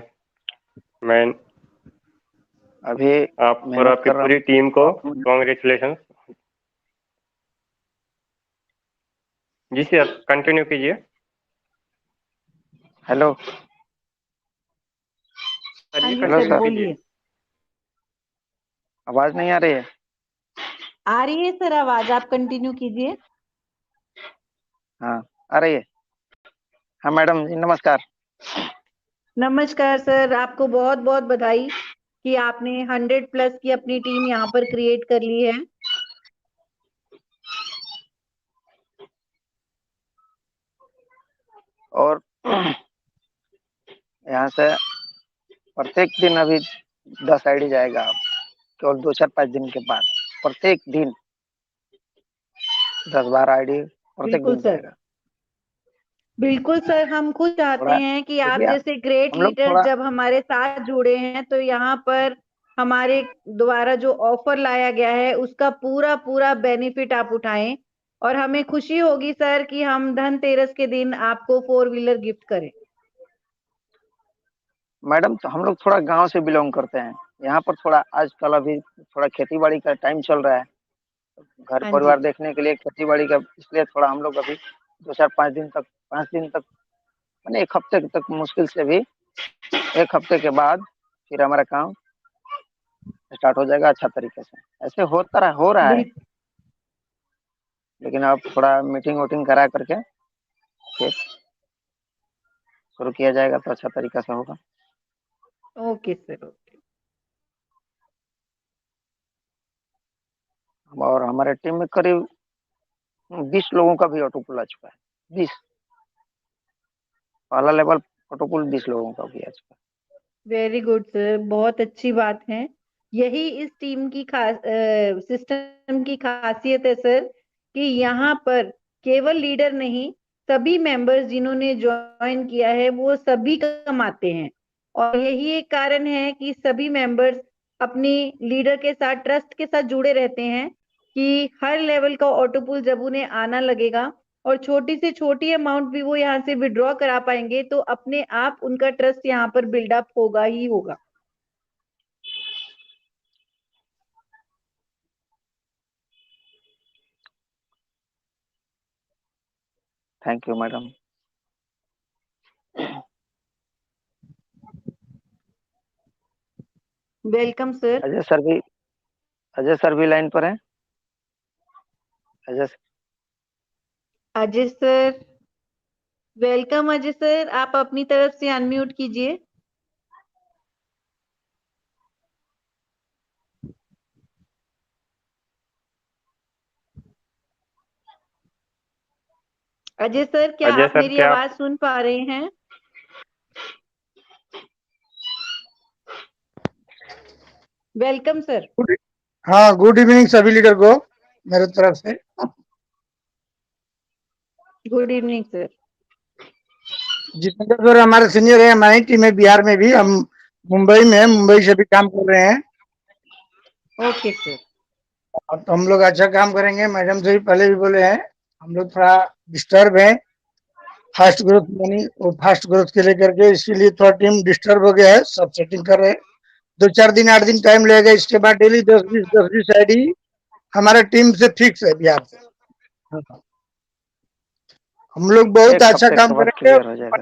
मैं अभी आप और मेहनत आपकी कर रहा पूरी टीम को हूँ। कॉन्ग्रेचुलेशंस। जी सर, कंटिन्यू कीजिए। हेलो सर हाँ ये जी हेलो सर, कंटिन्यू सर। कीजिए। बोलिए। आवाज नहीं आ रही है? आ रही है सर आवाज, आप कंटिन्यू कीजिए। हाँ आ रही है। हाँ मैडम जी नमस्कार। नमस्कार सर, आपको बहुत बहुत बधाई कि आपने 100+ की अपनी टीम यहाँ पर क्रिएट कर ली है। और यहाँ से प्रत्येक दिन अभी 10 आईडी जाएगा आप, केवल 2-4-5 दिन के बाद। प्रत्येक दिन 10-12 आईडी प्रत्येक बिल्कुल दिन सर, जाएगा। बिल्कुल सर, हम खुद चाहते थोड़ा हैं कि आप देखिए जैसे ग्रेट हम लोग लीडर थोड़ा जब हमारे साथ जुड़े हैं तो यहाँ पर हमारे द्वारा जो ऑफर लाया गया है उसका पूरा पूरा बेनिफिट आप उठाएं। और हमें खुशी होगी सर कि हम धनतेरस के दिन आपको 4 व्हीलर गिफ्ट करें। मैडम, तो हम लोग थोड़ा गांव से बिलोंग करते हैं। यहाँ पर थोड़ा आजकल अभी थोड़ा खेती बाड़ी का टाइम चल रहा है। घर हाँ जी, परिवार देखने के लिए खेती बाड़ी का, इसलिए थोड़ा हम लोग अभी 2-4-5 दिन तक, 5 दिन तक, मैंने 1 हफ्ते तक मुश्किल से भी, 1 हफ्ते के बाद फिर हमारा काम स्टार्ट हो जाएगा अच्छा तरीके से। ऐसे हो रहा है, बिल्कुल। लेकिन अब थोड़ा मीटिंग वोटिंग करा करके फिर शुरू किया जाएगा तो अच्छा तरीका से होगा। Okay sir, okay. और हमारे टीम में करीब 20 लोगों का भी ऑटो पुल आ चुका है। 20, पहला लेवल ऑटो पुल 20 लोगों का भी आ चुका है। वेरी गुड सर, बहुत अच्छी बात है। यही इस टीम की सिस्टम की खासियत है सर कि यहाँ पर केवल लीडर नहीं, सभी मेंबर्स जिन्होंने ज्वाइन किया है वो सभी कमाते हैं। और यही एक कारण है कि सभी मेंबर्स अपनी लीडर के साथ ट्रस्ट के साथ जुड़े रहते हैं कि हर लेवल का ऑटो पुल जब उन्हें आना लगेगा और छोटी से छोटी अमाउंट भी वो यहाँ से विड्रॉ करा पाएंगे तो अपने आप उनका ट्रस्ट यहाँ पर बिल्डअप होगा ही होगा। Thank you madam. Welcome sir. Ajay sir भी, अजय सर भी लाइन पर है। Ajay Ajay sir, welcome Ajay sir, आप अपनी तरफ से अनम्यूट कीजिए। अजय सर, क्या अजय आप सर, मेरी क्या आवाज सुन पा रहे हैं? Welcome sir. हाँ, गुड इवनिंग सभी लीडर को मेरे तरफ से। Good evening sir. Jitendra sir हमारे सीनियर है हमारी टीम में, बिहार में भी, हम मुंबई से भी काम कर रहे हैं। Okay sir. तो हम लोग अच्छा काम करेंगे। मैडम से भी पहले भी बोले हैं, हम लोग थोड़ा डिस्टर्ब हैं फास्ट ग्रोथ, यानी वो फास्ट ग्रोथ के लेकर के, इसीलिए थोड़ा टीम डिस्टर्ब हो गया है। सब सेटिंग कर रहे हैं। 2-4 दिन 8 दिन टाइम लगेगा। इसके बाद डेली 10-20 आईडी हमारा टीम से फिक्स है बिहार से। हाँ। हम लोग बहुत एक अच्छा हफ्ते काम के बाद करेंगे, क्लियर हो जाएगा।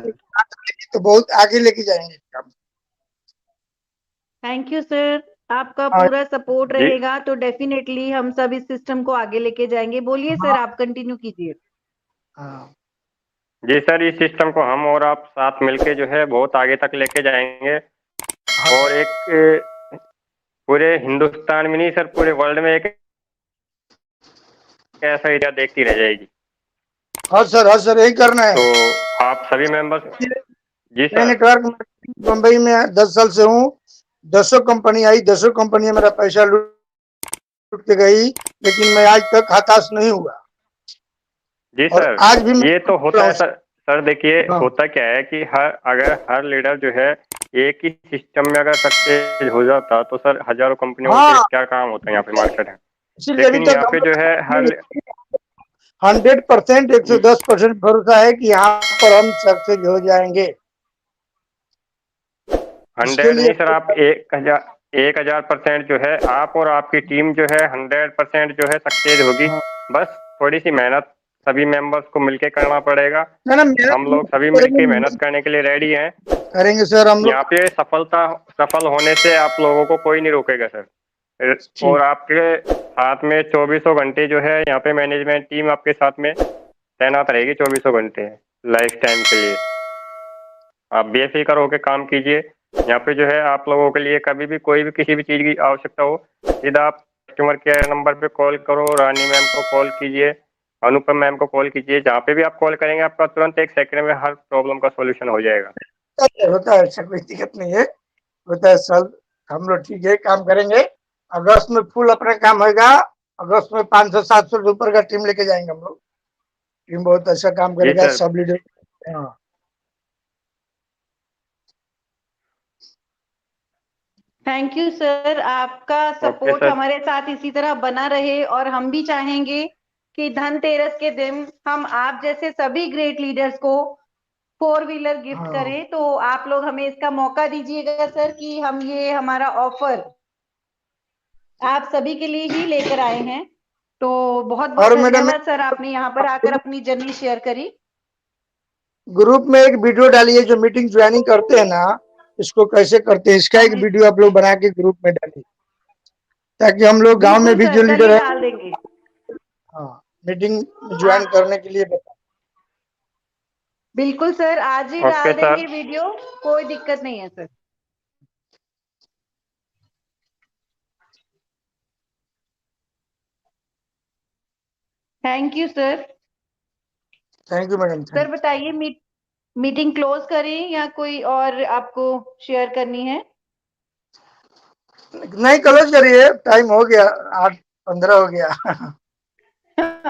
तो बहुत आगे लेके जाएंगे काम। थैंक यू सर, आपका हाँ, पूरा सपोर्ट जी रहेगा तो डेफिनेटली हम सब इस सिस्टम को आगे लेके जाएंगे। बोलिए सर, आप कंटिन्यू कीजिए। हाँ, जी सर, इस सिस्टम को हम और आप साथ मिलके जो है बहुत आगे तक लेके जाएंगे। और एक पूरे हिंदुस्तान में नहीं सर, पूरे वर्ल्ड में एक ऐसा एरिया देखती रह जाएगी। हाँ सर, यही करना है। तो आप सभी मेंबर्स, जी मैं सर, नेटवर्क मुंबई में 10 साल से हूँ। 10 कंपनी आई, 10 कंपनी मेरा पैसा लूट के गई, लेकिन मैं आज तक हताश नहीं हुआ। जी और सर, आज भी मैं ये तो होता है सर। सर देखिए, हाँ, होता क्या है कि अगर हर लीडर जो है एक ही सिस्टम में अगर सक्सेस हो जाता तो सर हजारों कंपनियों को फिर हाँ, क्या काम होता है यहाँ पे मार्केट है। इसीलिए अभी लेकिन तक यहाँ हम पे जो है हर 100%, 110% भरोसा है कि यहाँ पर हम सक्सेस हो जाएंगे। इसके 100 लिए नहीं सर, आप 1000% जो है आप और आपकी टीम जो है 100% जो है सक्सेस होगी। हाँ, बस थोड़ी सी मेहनत सभी मेंबर्स को मिलके करना पड़ेगा। ना ना, हम मेहनत लोग सभी मिलके मेहनत करने के लिए रेडी हैं। करेंगे सर हम लोग। यहाँ पे सफल होने से आप लोगों को कोई नहीं रोकेगा सर। और ठीक, आपके साथ में 24 घंटे जो है यहाँ पे मैनेजमेंट टीम आपके साथ में तैनात रहेगी 24 घंटे लाइफ टाइम के लिए। आप बेफिक्र होकर काम कीजिए। यहाँ पे जो है आप लोगों के लिए कभी भी कोई भी किसी भी चीज़ की आवश्यकता हो, सीधा आप कस्टमर केयर नंबर पे कॉल करो, रानी मैम को कॉल कीजिए, अनुपम मैम को कॉल कीजिए। जहाँ पे भी आप कॉल करेंगे आपका तुरंत 1 सेकंड में हर प्रॉब्लम का सॉल्यूशन हो जाएगा। होता है, ऐसा कोई दिक्कत नहीं है। होता है सर, हम लोग ठीक है काम करेंगे। अगस्त में फुल अपना काम होगा। अगस्त में 500-700 से ऊपर का टीम लेके जाएंगे हम लोग। टीम बहुत अच्छा काम जी करेगा, सर। सब लीडर। हाँ, थैंक यू सर, आपका ओके सपोर्ट सर। हमारे साथ इसी तरह बना रहे और हम भी चाहेंगे कि धनतेरस के दिन हम आप जैसे सभी ग्रेट लीडर्स को 4 व्हीलर गिफ्ट हाँ, करें। तो आप लोग हमें इसका मौका दीजिएगा सर कि हम ये हमारा ऑफर आप सभी के लिए ही लेकर आए हैं। तो बहुत बहुत और मैडम धन्यवाद सर, आपने यहाँ पर आकर अपनी जर्नी शेयर करी। ग्रुप में एक वीडियो डालिए, जो मीटिंग ज्वाइनिंग करते हैं ना, इसको कैसे करते हैं, इसका हाँ एक जी, वीडियो आप लोग बना के ग्रुप में डालिए, ताकि हम लोग गांव में बिल्कुल भी जो सर, कल लीडर ही है, डाल देंगे। हाँ, मीटिंग आ, ज्वाइन करने के लिए बताएं। बिल्कुल सर, आज ही ओके डाल देंगे सर। वीडियो, कोई दिक्कत नहीं है sir. Thank you sir. Thank you madam, sir thank बताइए, मीटिंग क्लोज करें या कोई और आपको शेयर करनी है? यू। नहीं, क्लोज करिए, टाइम हो गया, 8:15 हो गया।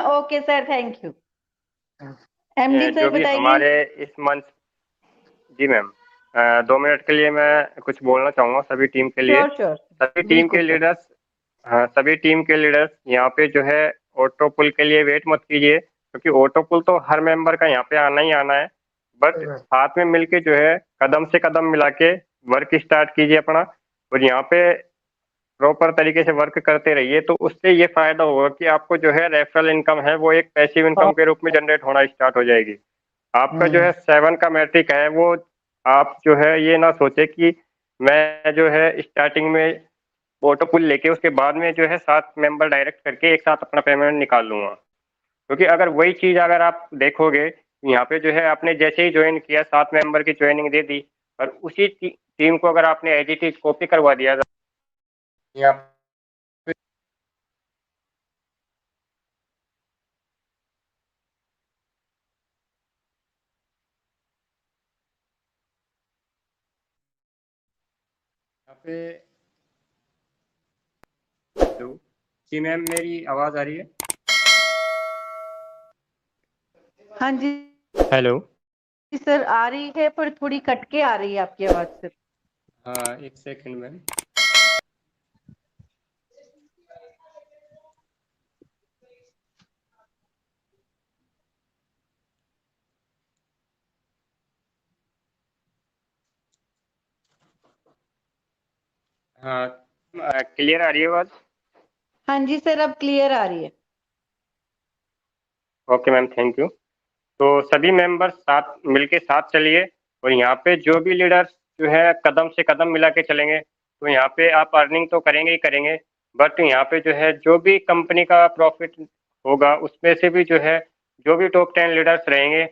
Okay sir, thank you. MD sir जो भी बताइए। हमारे इस मंच, जी मैम, 2 मिनट के लिए मैं कुछ बोलना चाहूँगा सभी टीम के लिए। श्योर श्योर, सभी टीम बिल्कुल के सर। लीडर्स, हाँ सभी टीम के लीडर्स यहाँ पे जो है ऑटो पुल के लिए वेट मत कीजिए, क्योंकि ऑटो पुल तो हर मेंबर का यहाँ पे आना ही आना है। बट साथ में मिलके जो है कदम से कदम मिला के वर्क स्टार्ट कीजिए अपना, और यहाँ पे प्रॉपर तरीके से वर्क करते रहिए। तो उससे ये फायदा होगा कि आपको जो है रेफरल इनकम है वो एक पैसिव इनकम के रूप में जनरेट होना स्टार्ट हो जाएगी। आपका जो है 7 का मैट्रिक है वो, आप जो है ये ना सोचे कि मैं जो है स्टार्टिंग में ऑटो पुल लेके उसके बाद में जो है 7 मेंबर डायरेक्ट करके एक साथ अपना पेमेंट निकाल लूंगा। क्योंकि अगर वही चीज अगर आप देखोगे यहाँ पे जो है आपने जैसे ही ज्वाइन किया 7 मेंबर की ज्वाइनिंग दे दी और उसी टीम को अगर आपने एज इट इज कॉपी करवा दिया यहाँ पे हेलो जी मैम, मेरी आवाज आ रही है? हाँ जी हेलो। सर, आ रही है पर थोड़ी कट के आ रही है आपकी आवाज सर। हाँ, एक सेकंड मैम। हाँ, क्लियर आ रही है आवाज? हाँ जी सर, अब क्लियर आ रही है। Okay ma'am, thank you. तो सभी मेंबर्स साथ मिलके साथ चलिए और यहाँ पे जो भी लीडर्स जो है कदम से कदम मिला के चलेंगे, तो यहाँ पे आप अर्निंग तो करेंगे ही करेंगे, बट यहाँ पे जो है जो भी कंपनी का प्रॉफिट होगा उसमें से भी जो है जो भी टॉप 10 लीडर्स रहेंगे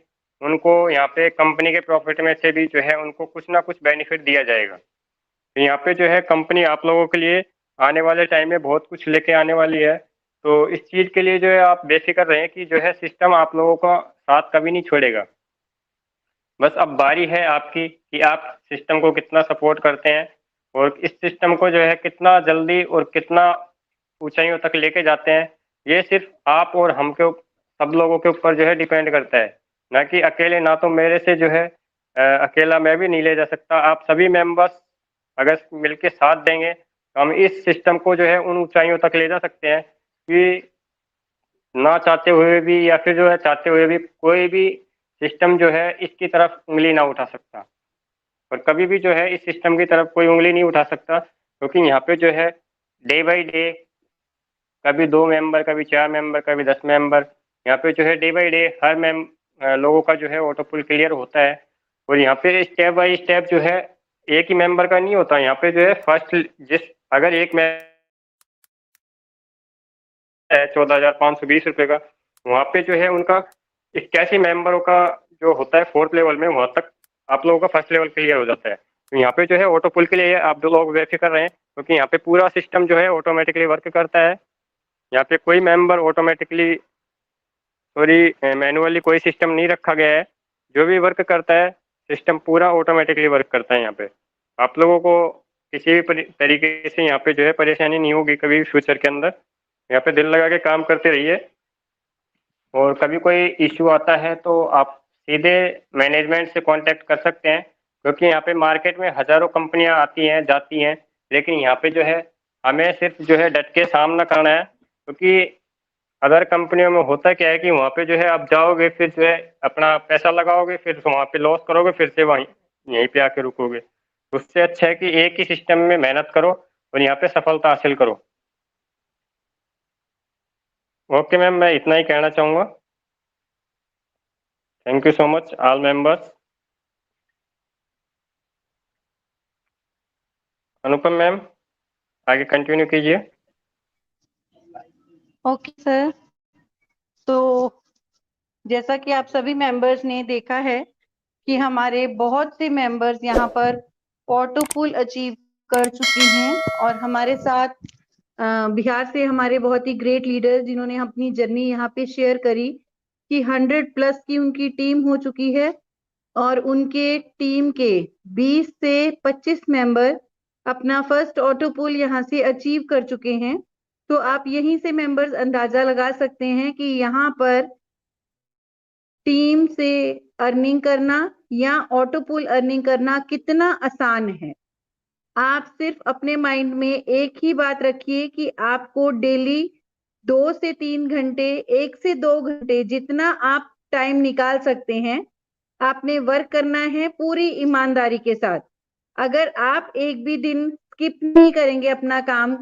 उनको यहाँ पे कंपनी के प्रॉफिट में से भी जो है उनको कुछ ना कुछ बेनिफिट दिया जाएगा। तो यहाँ पे जो है कंपनी आप लोगों के लिए आने वाले टाइम में बहुत कुछ लेके आने वाली है। तो इस चीज़ के लिए जो है आप बेफिक्र रहें कि जो है सिस्टम आप लोगों का साथ कभी नहीं छोड़ेगा। बस अब बारी है आपकी कि आप सिस्टम को कितना सपोर्ट करते हैं और इस सिस्टम को जो है कितना जल्दी और कितना ऊंचाइयों तक लेके जाते हैं। ये सिर्फ आप और हम के सब लोगों के ऊपर जो है डिपेंड करता है, ना कि अकेले। ना तो मेरे से जो है अकेला मैं भी नहीं ले जा सकता। आप सभी मेंबर्स अगर मिलके साथ देंगे तो हम इस सिस्टम को जो है उन ऊंचाइयों तक ले जा सकते हैं कि ना चाहते हुए भी या फिर जो है चाहते हुए भी कोई भी सिस्टम जो है इसकी तरफ उंगली ना उठा सकता। और कभी भी जो है इस सिस्टम की तरफ कोई उंगली नहीं उठा सकता, क्योंकि यहाँ पे जो है डे बाय डे कभी 2 मेंबर, कभी 4 मेंबर, कभी 10 मेंबर, यहाँ पे जो है डे बाय डे हर लोगों का जो है ऑटो पुल क्लियर होता है। और यहाँ पे स्टेप बाय स्टेप जो है एक ही मेंबर का नहीं होता। यहाँ पे जो है फर्स्ट अगर एक में 14,520 रुपये का, वहाँ पे जो है उनका 81 मेंबरों का जो होता है 4th लेवल में, वहाँ तक आप लोगों का फर्स्ट लेवल क्लियर हो जाता है। तो यहाँ पे जो है ऑटो पुल के लिए आप जो लोग बेफिक्र रहे हैं, क्योंकि यहाँ पे पूरा सिस्टम जो है ऑटोमेटिकली वर्क करता है। यहाँ पे कोई मेंबर ऑटोमेटिकली मैनुअली कोई सिस्टम नहीं रखा गया है। जो भी वर्क करता है सिस्टम पूरा ऑटोमेटिकली वर्क करता है। यहाँ पे आप लोगों को किसी भी तरीके से यहाँ पे जो है परेशानी नहीं होगी कभी फ्यूचर के अंदर। यहाँ पे दिल लगा के काम करते रहिए और कभी कोई इश्यू आता है तो आप सीधे मैनेजमेंट से कांटेक्ट कर सकते हैं, क्योंकि यहाँ पे मार्केट में हज़ारों कंपनियाँ आती हैं जाती हैं, लेकिन यहाँ पे जो है हमें सिर्फ जो है डट के सामना करना है। क्योंकि अदर कंपनियों में होता क्या है कि वहाँ पे जो है आप जाओगे, फिर जो है अपना पैसा लगाओगे, फिर वहाँ पे लॉस करोगे, फिर से वहीं यहीं पे आके रुकोगे। उससे अच्छा है कि एक ही सिस्टम में मेहनत करो और यहाँ पे सफलता हासिल करो। ओके मैम, मैं इतना ही कहना चाहूँगा। Thank you so much all members. Anupam ma'am, आगे कंटिन्यू कीजिए। ओके सर, तो जैसा कि आप सभी मेंबर्स ने देखा है कि हमारे बहुत से मेंबर्स यहाँ पर ऑटो पुल अचीव कर चुके हैं और हमारे साथ बिहार से हमारे बहुत ही ग्रेट लीडर जिन्होंने अपनी जर्नी यहाँ पे शेयर करी कि 100+ की उनकी टीम हो चुकी है और उनके टीम के 20 से 25 मेंबर अपना फर्स्ट ऑटो पुल यहाँ से अचीव कर चुके हैं। तो आप यहीं से मेंबर्स अंदाजा लगा सकते हैं कि यहाँ पर टीम से अर्निंग करना या ऑटो पुल अर्निंग करना कितना आसान है। आप सिर्फ अपने माइंड में एक ही बात रखिए कि आपको डेली 2 से 3 घंटे, 1 से 2 घंटे, जितना आप टाइम निकाल सकते हैं, आपने वर्क करना है पूरी ईमानदारी के साथ। अगर आप एक भी दिन स्किप नहीं करेंगे अपना काम,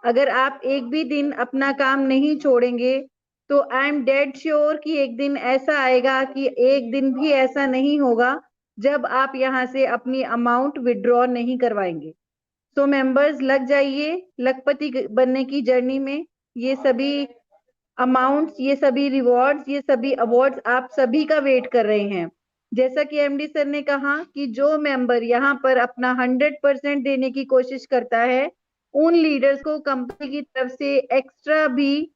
अगर आप एक भी दिन अपना काम नहीं छोड़ेंगे, तो आई एम डेड श्योर कि एक दिन ऐसा आएगा कि एक दिन भी ऐसा नहीं होगा जब आप यहाँ से अपनी अमाउंट विड्रॉ नहीं करवाएंगे। तो मेंबर्स लग जाइए लखपति बनने की जर्नी में। ये सभी अमाउंट्स, ये सभी रिवॉर्ड्स, ये सभी अवार्ड्स आप सभी का वेट कर रहे हैं। जैसा कि एमडी सर ने कहा कि जो मेंबर यहाँ पर अपना 100% देने की कोशिश करता है, उन लीडर्स को कंपनी की तरफ से एक्स्ट्रा भी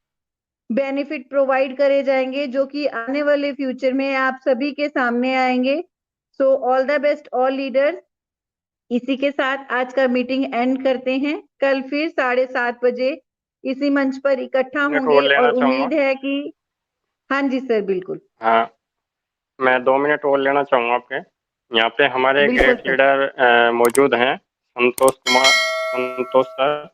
बेनिफिट प्रोवाइड करे जाएंगे, जो कि आने वाले फ्यूचर में आप सभी के सामने आएंगे। So all the best all leaders. इसी के साथ आज का मीटिंग एंड करते हैं। कल फिर 7:30 बजे इसी मंच पर इकट्ठा मिनट होंगे और लेना और चाहूंगा। उम्मीद है कि हाँ जी सर, बिल्कुल हाँ, मैं 2 मिनट और लेना चाहूँगा आपके। यहाँ पे हमारे बिल्कुल ग्रेट सर। लीडर मौजूद हैं, संतोष सर।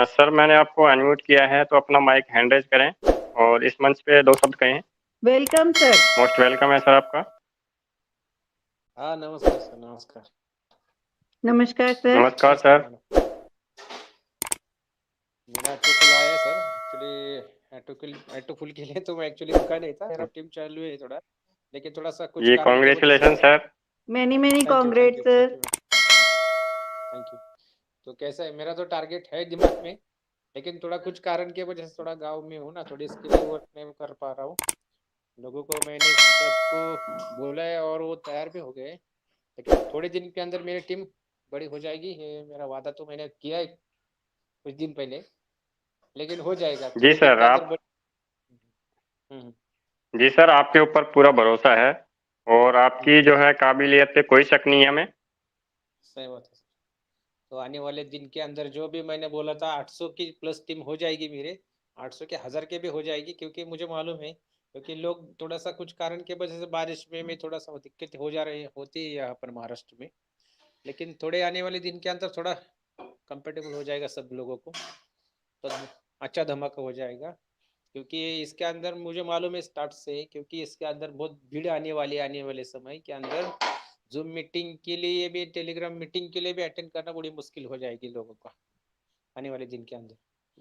सर मैंने आपको अनम्यूट किया है, तो अपना माइक हैंड रेज करें और इस मंच पे 2 शब्द कहें। Welcome sir. मोस्ट वेलकम है सर आपका। हाँ नमस्कार सर, नमस्कार। नमस्कार सर। नमस्कार सर। मेरा टुकल आया सर, एक्चुअली टुकल के लिए तो मैं एक्चुअली रुका नहीं था, मेरा टीम चालू है थोड़ा, लेकिन थोड़ा सा कुछ जी कारण की वजह कॉन्ग्रेचुलेशन से। Sir. Many congruent sir. Thank you. तो कैसा है, मेरा तो टारगेट है दिमाग में, लेकिन थोड़ा कुछ कारण की वजह से थोड़ा गांव में हूँ ना, थोड़ी इसके लिए वर्क नहीं कर पा रहा हूँ। लोगों को मैंने सबको बोला है और वो तैयार भी हो गए, लेकिन थोड़े दिन के अंदर मेरी टीम बड़ी हो जाएगी, ये मेरा वादा तो मैंने किया है कुछ दिन पहले, लेकिन हो जाएगा जी थोड़े दिन सर के अंदर आप जी सर, आपके ऊपर पूरा भरोसा है और आपकी जो है काबिलियत पे कोई शक नहीं है हमें। सही बात है सर। तो आने वाले दिन के अंदर जो भी मैंने बोला था 800 की प्लस टीम हो जाएगी मेरे, 800 के 1000 के भी हो जाएगी, क्योंकि मुझे मालूम है, क्योंकि लोग थोड़ा सा कुछ कारण की वजह से बारिश में थोड़ा सा दिक्कत हो जा रही होती है यहाँ पर महाराष्ट्र में, लेकिन थोड़े आने वाले दिन के अंदर थोड़ा कंफर्टेबल हो जाएगा सब लोगों को, तो अच्छा धमाका हो जाएगा, क्योंकि इसके अंदर मुझे मालूम है स्टार्ट से, क्योंकि इसके अंदर बहुत भीड़ आने वाले समय के अंदर जूम मीटिंग के लिए भी, टेलीग्राम मीटिंग के लिए भी अटेंड करना बड़ी मुश्किल हो जाएगी लोगों को आने वाले दिन के अंदर।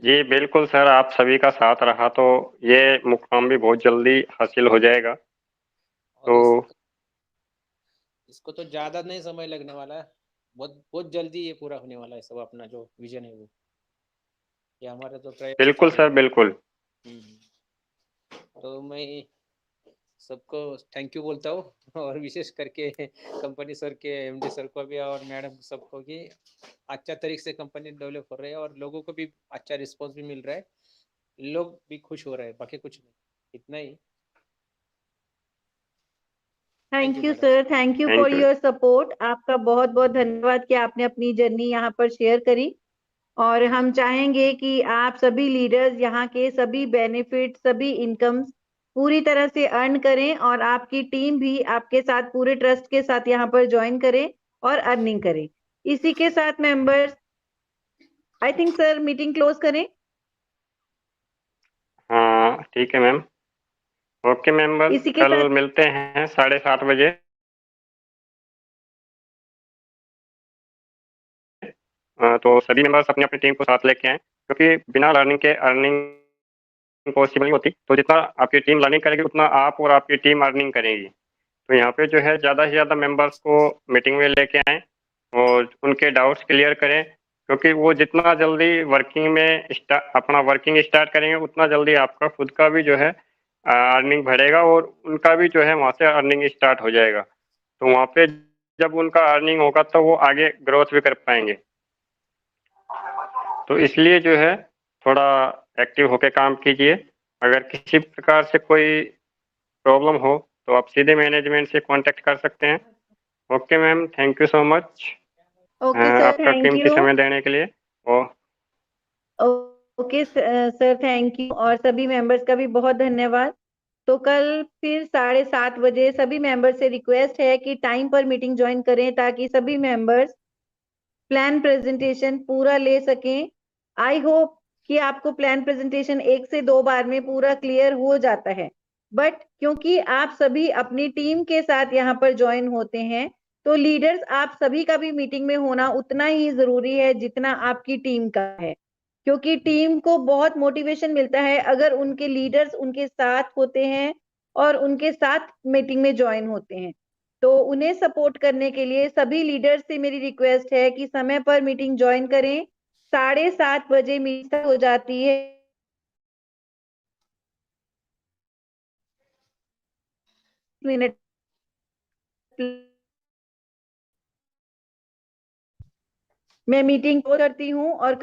जी बिल्कुल सर, आप सभी का साथ रहा तो ये मुकाम भी बहुत जल्दी हासिल हो जाएगा। और तो इसको तो ज्यादा नहीं समय लगने वाला है, बहुत बहुत जल्दी ये पूरा होने वाला है सब, अपना जो विजन है वो, ये हमारा तो प्रयास बिल्कुल सर बिल्कुल। तो मैं सबको थैंक यू बोलता हूँ और विशेष करके कंपनी सर के एमडी सर को भी और मैडम सबको, कि अच्छा तरीके से कंपनी डेवलप हो रही है और लोगों को भी अच्छा रिस्पॉन्स भी मिल रहा है, लोग भी खुश हो रहे हैं, बाकी कुछ नहीं, इतना ही। Thank you madam. Sir, thank you thank for you. Your support. आपका बहुत बहुत धन्यवाद कि आपने अपनी जर्नी यहाँ पर शेयर करी। और हम चाहेंगे कि आप सभी लीडर्स यहाँ के सभी बेनिफिट, सभी इनकम्स पूरी तरह से अर्न करें और आपकी टीम भी आपके साथ पूरे ट्रस्ट के साथ यहाँ पर ज्वाइन करें और अर्निंग करें। इसी के साथ members, I think sir meeting close करें। हाँ ठीक है मैम। ओके मेंबर, इसी के कल साथ मिलते हैं 7:30 बजे। तो सभी मेंबर्स अपनी अपनी टीम को साथ लेके आएं, क्योंकि बिना लर्निंग के अर्निंग पॉसिबल नहीं होती। तो जितना आपकी टीम लर्निंग करेगी उतना आप और आपकी टीम अर्निंग करेगी। तो यहाँ पे जो है ज़्यादा से ज़्यादा मेंबर्स को मीटिंग में लेके आएं और उनके डाउट्स क्लियर करें, क्योंकि वो जितना जल्दी वर्किंग में अपना वर्किंग स्टार्ट करेंगे उतना जल्दी आपका खुद का भी जो है अर्निंग बढ़ेगा और उनका भी जो है वहाँ से अर्निंग स्टार्ट हो जाएगा। तो वहाँ पे जब उनका अर्निंग होगा तो वो आगे ग्रोथ भी कर पाएंगे। तो इसलिए जो है थोड़ा एक्टिव होकर काम कीजिए। अगर किसी प्रकार से कोई प्रॉब्लम हो तो आप सीधे मैनेजमेंट से कांटेक्ट कर सकते हैं। Okay ma'am, thank you so much okay sir, आपका थैंक कीमती यू। समय देने के लिए। और ओके सर, थैंक यू और सभी मेंबर्स का भी बहुत धन्यवाद। तो कल फिर 7:30 बजे सभी मेंबर्स से रिक्वेस्ट है कि टाइम पर मीटिंग ज्वाइन करें, ताकि सभी मेंबर्स प्लान प्रेजेंटेशन पूरा ले सकें। आई होप कि आपको प्लान प्रेजेंटेशन 1 से 2 बार में पूरा क्लियर हो जाता है, बट क्योंकि आप सभी अपनी टीम के साथ यहाँ पर ज्वाइन होते हैं, तो लीडर्स आप सभी का भी मीटिंग में होना उतना ही जरूरी है जितना आपकी टीम का है, क्योंकि टीम को बहुत मोटिवेशन मिलता है अगर उनके लीडर्स उनके साथ होते हैं और उनके साथ मीटिंग में ज्वाइन होते हैं। तो उन्हें सपोर्ट करने के लिए सभी लीडर्स से मेरी रिक्वेस्ट है कि समय पर मीटिंग ज्वाइन करें, 7:30 बजे मीटिंग हो जाती है। मिनट मैं मीटिंग करती हूँ और